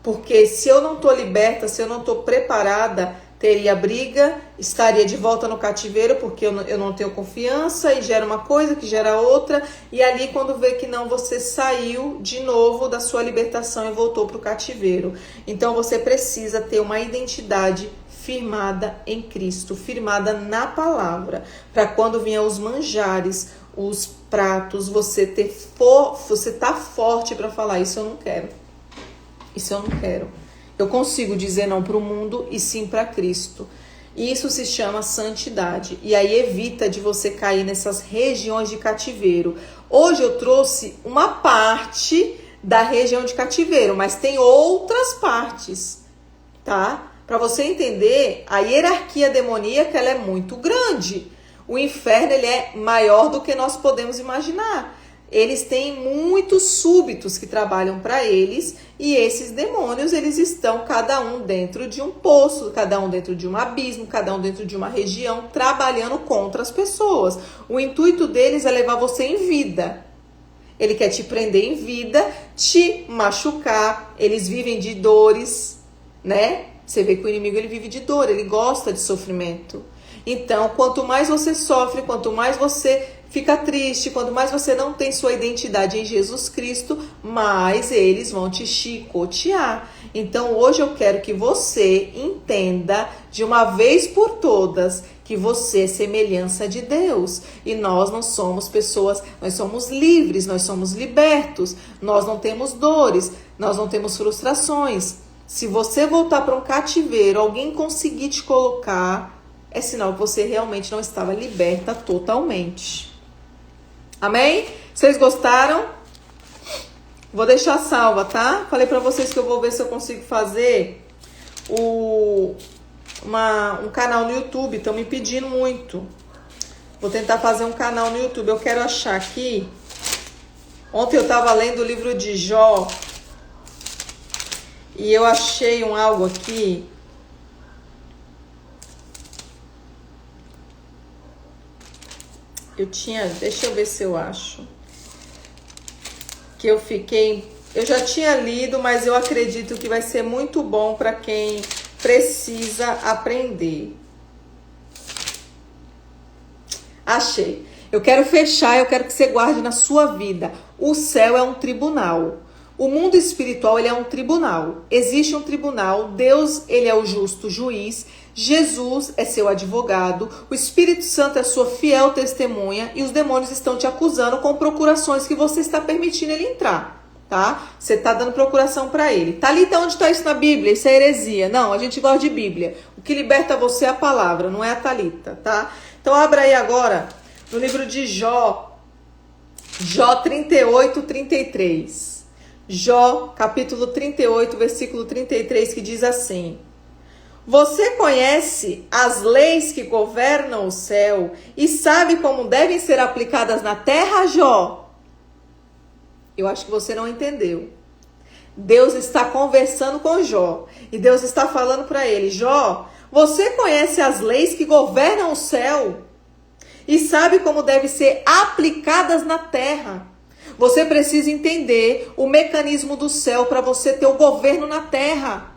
porque se eu não estou liberta, se eu não estou preparada, teria briga, estaria de volta no cativeiro, porque eu não tenho confiança, e gera uma coisa que gera outra, e ali quando vê que não, você saiu de novo da sua libertação e voltou para o cativeiro. Então você precisa ter uma identidade firmada em Cristo, firmada na palavra, para quando vier os manjares, os pratos, você tá forte para falar: isso eu não quero, isso eu não quero. Eu consigo dizer não para o mundo e sim para Cristo. Isso se chama santidade, e aí evita de você cair nessas regiões de cativeiro. Hoje eu trouxe uma parte da região de cativeiro, mas tem outras partes, tá? Para você entender, a hierarquia demoníaca, ela é muito grande. O inferno, ele é maior do que nós podemos imaginar. Eles têm muitos súbitos que trabalham para eles, e esses demônios, eles estão cada um dentro de um poço, cada um dentro de um abismo, cada um dentro de uma região, trabalhando contra as pessoas. O intuito deles é levar você em vida. Ele quer te prender em vida, te machucar. Eles vivem de dores, né? Você vê que o inimigo, ele vive de dor, ele gosta de sofrimento. Então, quanto mais você sofre, quanto mais você fica triste, quanto mais você não tem sua identidade em Jesus Cristo, mais eles vão te chicotear. Então, hoje eu quero que você entenda de uma vez por todas que você é semelhança de Deus. E nós não somos pessoas, nós somos livres, nós somos libertos, nós não temos dores, nós não temos frustrações. Se você voltar para um cativeiro, alguém conseguir te colocar, é sinal que você realmente não estava liberta totalmente. Amém? Vocês gostaram? Vou deixar salva, tá? Falei para vocês que eu vou ver se eu consigo fazer um canal no YouTube. Estão me pedindo muito. Vou tentar fazer um canal no YouTube. Eu quero achar aqui. Ontem eu estava lendo o livro de Jó. E eu achei algo aqui. Deixa eu ver se eu acho. Que eu já tinha lido, mas eu acredito que vai ser muito bom para quem precisa aprender. Achei. Eu quero fechar, eu quero que você guarde na sua vida. O céu é um tribunal. O mundo espiritual, ele é um tribunal. Existe um tribunal. Deus, ele é o justo juiz. Jesus é seu advogado. O Espírito Santo é sua fiel testemunha. E os demônios estão te acusando com procurações que você está permitindo ele entrar. tá? Você tá dando procuração para ele. Talita, onde está isso na Bíblia? Isso é heresia. Não, a gente gosta de Bíblia. O que liberta você é a palavra, não é a Talita, tá? Então abra aí agora no livro de Jó, Jó 38, 33. Jó, capítulo 38, versículo 33, que diz assim: Você conhece as leis que governam o céu e sabe como devem ser aplicadas na terra, Jó? Eu acho que você não entendeu. Deus está conversando com Jó e Deus está falando para ele: Jó, você conhece as leis que governam o céu e sabe como devem ser aplicadas na terra. Você precisa entender o mecanismo do céu para você ter o governo na terra.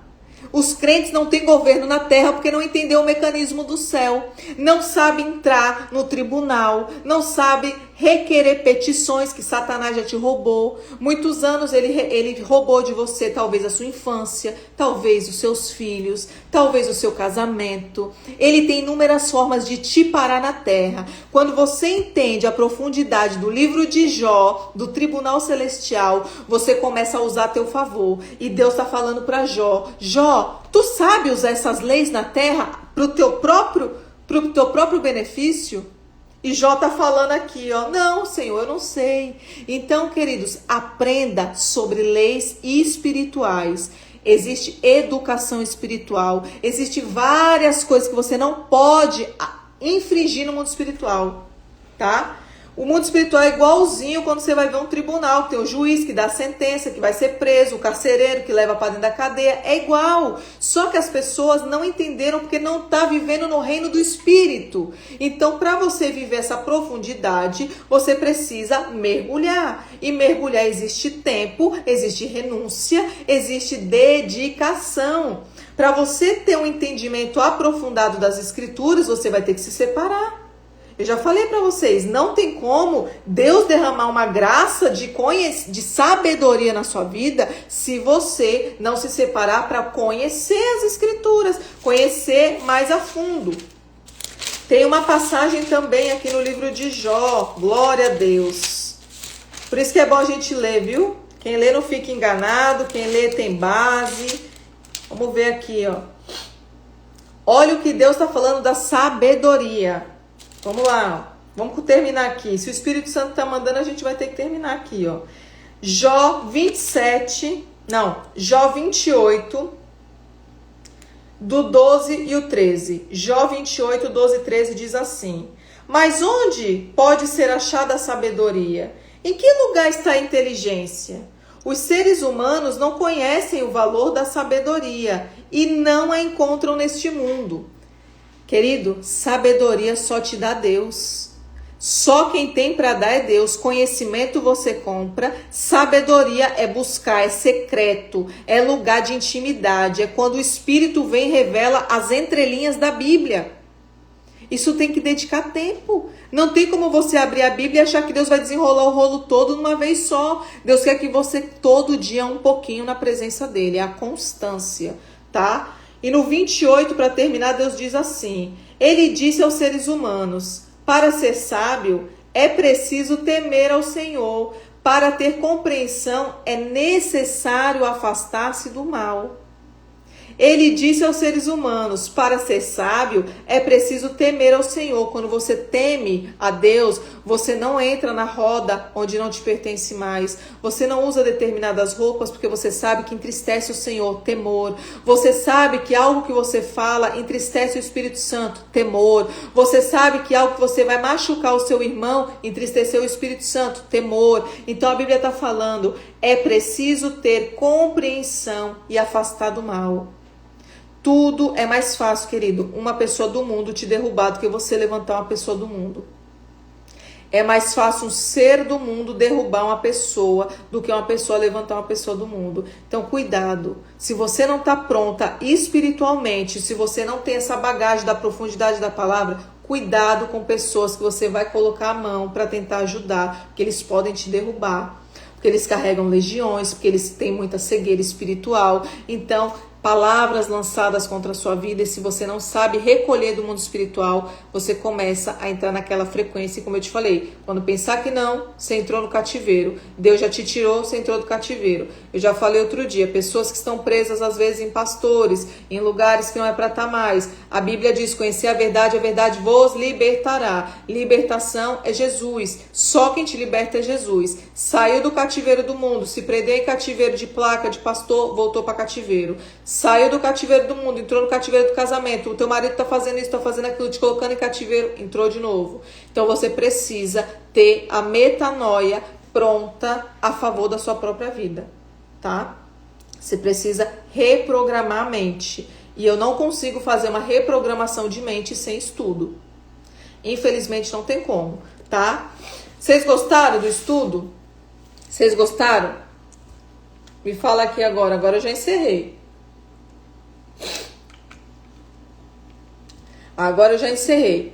Os crentes não têm governo na terra porque não entendeu o mecanismo do céu. Não sabe entrar no tribunal, não sabe requerer petições que Satanás já te roubou. Muitos anos ele roubou de você talvez a sua infância, talvez os seus filhos, talvez o seu casamento. Ele tem inúmeras formas de te parar na terra. Quando você entende a profundidade do livro de Jó, do tribunal celestial, você começa a usar a teu favor. E Deus está falando para Jó: Jó, tu sabe usar essas leis na terra para o teu próprio benefício? E Jó está falando aqui, ó: não, Senhor, eu não sei. Então, queridos, aprenda sobre leis espirituais. Existe educação espiritual, existe várias coisas que você não pode infringir no mundo espiritual, tá? O mundo espiritual é igualzinho quando você vai ver um tribunal, que tem o juiz que dá a sentença, que vai ser preso, o carcereiro que leva para dentro da cadeia, é igual. Só que as pessoas não entenderam porque não está vivendo no reino do Espírito. Então, para você viver essa profundidade, você precisa mergulhar. E mergulhar existe tempo, existe renúncia, existe dedicação. Para você ter um entendimento aprofundado das Escrituras, você vai ter que se separar. Eu já falei para vocês, não tem como Deus derramar uma graça de sabedoria na sua vida se você não se separar para conhecer as Escrituras, conhecer mais a fundo. Tem uma passagem também aqui no livro de Jó, glória a Deus. Por isso que é bom a gente ler, viu? Quem lê não fica enganado, quem lê tem base. Vamos ver aqui, ó. Olha o que Deus está falando da sabedoria. Vamos lá, vamos terminar aqui. Se o Espírito Santo está mandando, a gente vai ter que terminar aqui, ó. Jó 28, do 12 e o 13. Jó 28, 12 e 13 diz assim: Mas onde pode ser achada a sabedoria? Em que lugar está a inteligência? Os seres humanos não conhecem o valor da sabedoria e não a encontram neste mundo. Querido, sabedoria só te dá Deus. Só quem tem para dar é Deus. Conhecimento você compra. Sabedoria é buscar, é secreto, é lugar de intimidade. É quando o Espírito vem e revela as entrelinhas da Bíblia. Isso tem que dedicar tempo. Não tem como você abrir a Bíblia e achar que Deus vai desenrolar o rolo todo numa vez só. Deus quer que você todo dia um pouquinho na presença dele. É a constância, tá? E no 28, para terminar, Deus diz assim: Ele disse aos seres humanos: Para ser sábio, é preciso temer ao Senhor. Para ter compreensão, é necessário afastar-se do mal. Ele disse aos seres humanos: para ser sábio, é preciso temer ao Senhor. Quando você teme a Deus, você não entra na roda onde não te pertence mais. Você não usa determinadas roupas porque você sabe que entristece o Senhor, temor. Você sabe que algo que você fala entristece o Espírito Santo, temor. Você sabe que algo que você vai machucar o seu irmão entristeceu o Espírito Santo, temor. Então a Bíblia está falando: é preciso ter compreensão e afastar do mal. Tudo é mais fácil, querido, uma pessoa do mundo te derrubar do que você levantar uma pessoa do mundo. É mais fácil um ser do mundo derrubar uma pessoa do que uma pessoa levantar uma pessoa do mundo. Então, cuidado. Se você não está pronta espiritualmente, se você não tem essa bagagem da profundidade da palavra, cuidado com pessoas que você vai colocar a mão para tentar ajudar, porque eles podem te derrubar. Porque eles carregam legiões, porque eles têm muita cegueira espiritual. Então, palavras lançadas contra a sua vida, e se você não sabe recolher do mundo espiritual, você começa a entrar naquela frequência, e como eu te falei, quando pensar que não, você entrou no cativeiro, Deus já te tirou, você entrou do cativeiro. Eu já falei outro dia, pessoas que estão presas às vezes em pastores, em lugares que não é para estar mais. A Bíblia diz, conhecer a verdade vos libertará. Libertação é Jesus, só quem te liberta é Jesus. Saiu do cativeiro do mundo, se prendeu em cativeiro de placa, de pastor, voltou para cativeiro. Saiu do cativeiro do mundo, entrou no cativeiro do casamento. O teu marido está fazendo isso, está fazendo aquilo, te colocando em cativeiro, entrou de novo. Então você precisa ter a metanoia pronta a favor da sua própria vida, tá? Você precisa reprogramar a mente. E eu não consigo fazer uma reprogramação de mente sem estudo. Infelizmente não tem como, tá? Vocês gostaram do estudo? Vocês gostaram? Me fala aqui agora. Agora eu já encerrei. Agora eu já encerrei.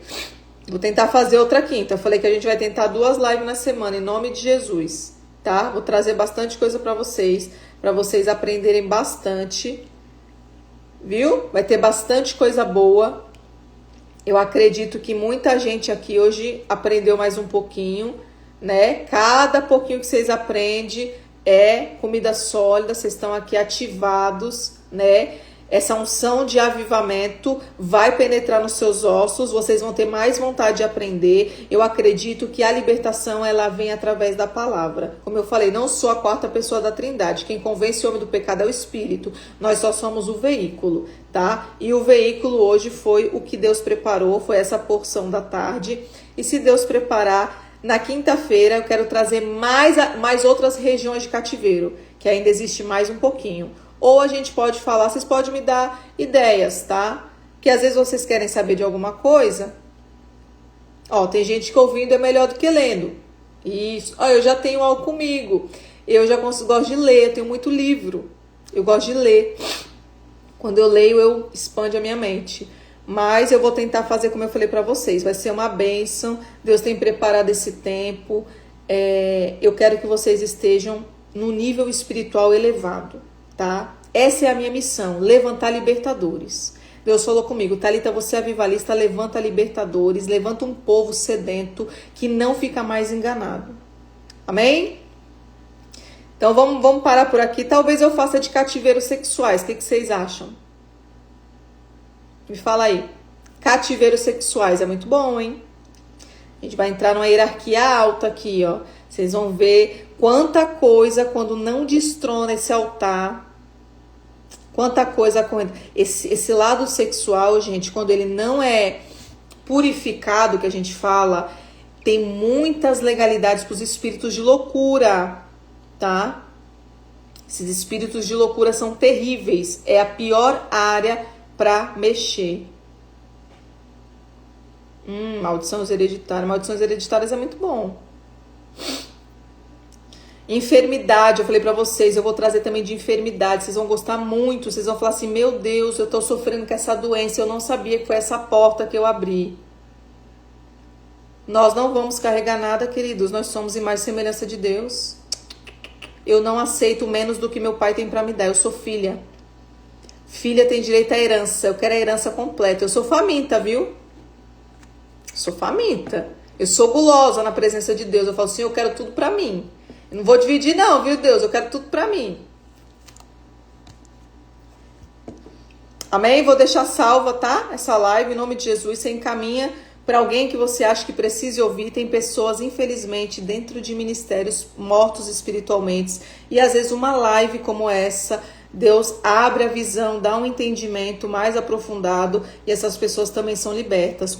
Vou tentar fazer outra quinta. Eu falei que a gente vai tentar 2 lives na semana, em nome de Jesus, tá? Vou trazer bastante coisa para vocês aprenderem bastante, viu? Vai ter bastante coisa boa. Eu acredito que muita gente aqui hoje aprendeu mais um pouquinho, né? Cada pouquinho que vocês aprendem é comida sólida, vocês estão aqui ativados, né? Essa unção de avivamento vai penetrar nos seus ossos, vocês vão ter mais vontade de aprender. Eu acredito que a libertação, ela vem através da palavra. Como eu falei, não sou a 4ª pessoa da Trindade. Quem convence o homem do pecado é o Espírito. Nós só somos o veículo, tá? E o veículo hoje foi o que Deus preparou, foi essa porção da tarde. E se Deus preparar, na quinta-feira eu quero trazer mais outras regiões de cativeiro, que ainda existe mais um pouquinho. Ou a gente pode falar, vocês podem me dar ideias, tá? Que às vezes vocês querem saber de alguma coisa. Ó, tem gente que ouvindo é melhor do que lendo. Isso. Ó, eu já tenho algo comigo. Eu já gosto de ler, eu tenho muito livro. Eu gosto de ler. Quando eu leio, eu expande a minha mente. Mas eu vou tentar fazer como eu falei pra vocês. Vai ser uma bênção. Deus tem preparado esse tempo. Eu quero que vocês estejam no nível espiritual elevado. Tá? Essa é a minha missão, levantar libertadores. Deus falou comigo, Thalita, você é avivalista, levanta libertadores, levanta um povo sedento que não fica mais enganado. Amém? Então vamos parar por aqui. Talvez eu faça de cativeiros sexuais. O que vocês acham? Me fala aí. Cativeiros sexuais é muito bom, hein? A gente vai entrar numa hierarquia alta aqui, ó. Vocês vão ver quanta coisa quando não destrona esse altar. Quanta coisa acontece. Esse lado sexual, gente, quando ele não é purificado, que a gente fala, tem muitas legalidades para os espíritos de loucura, tá? Esses espíritos de loucura são terríveis. É a pior área para mexer. Maldições hereditárias. Maldições hereditárias é muito bom. Enfermidade, eu falei pra vocês, eu vou trazer também de enfermidade, vocês vão gostar muito, vocês vão falar assim, meu Deus, eu tô sofrendo com essa doença, eu não sabia que foi essa porta que eu abri. Nós não vamos carregar nada, queridos, nós somos imagem e semelhança de Deus. Eu não aceito menos do que meu pai tem pra me dar, eu sou filha. Filha tem direito à herança, eu quero a herança completa, eu sou faminta, viu? Sou faminta, eu sou gulosa na presença de Deus, eu falo assim, eu quero tudo pra mim. Eu não vou dividir não, viu Deus? Eu quero tudo pra mim. Amém? Vou deixar salva, tá? Essa live, em nome de Jesus. Você encaminha para alguém que você acha que precise ouvir. Tem pessoas, infelizmente, dentro de ministérios mortos espiritualmente. E às vezes uma live como essa, Deus abre a visão, dá um entendimento mais aprofundado. E essas pessoas também são libertas.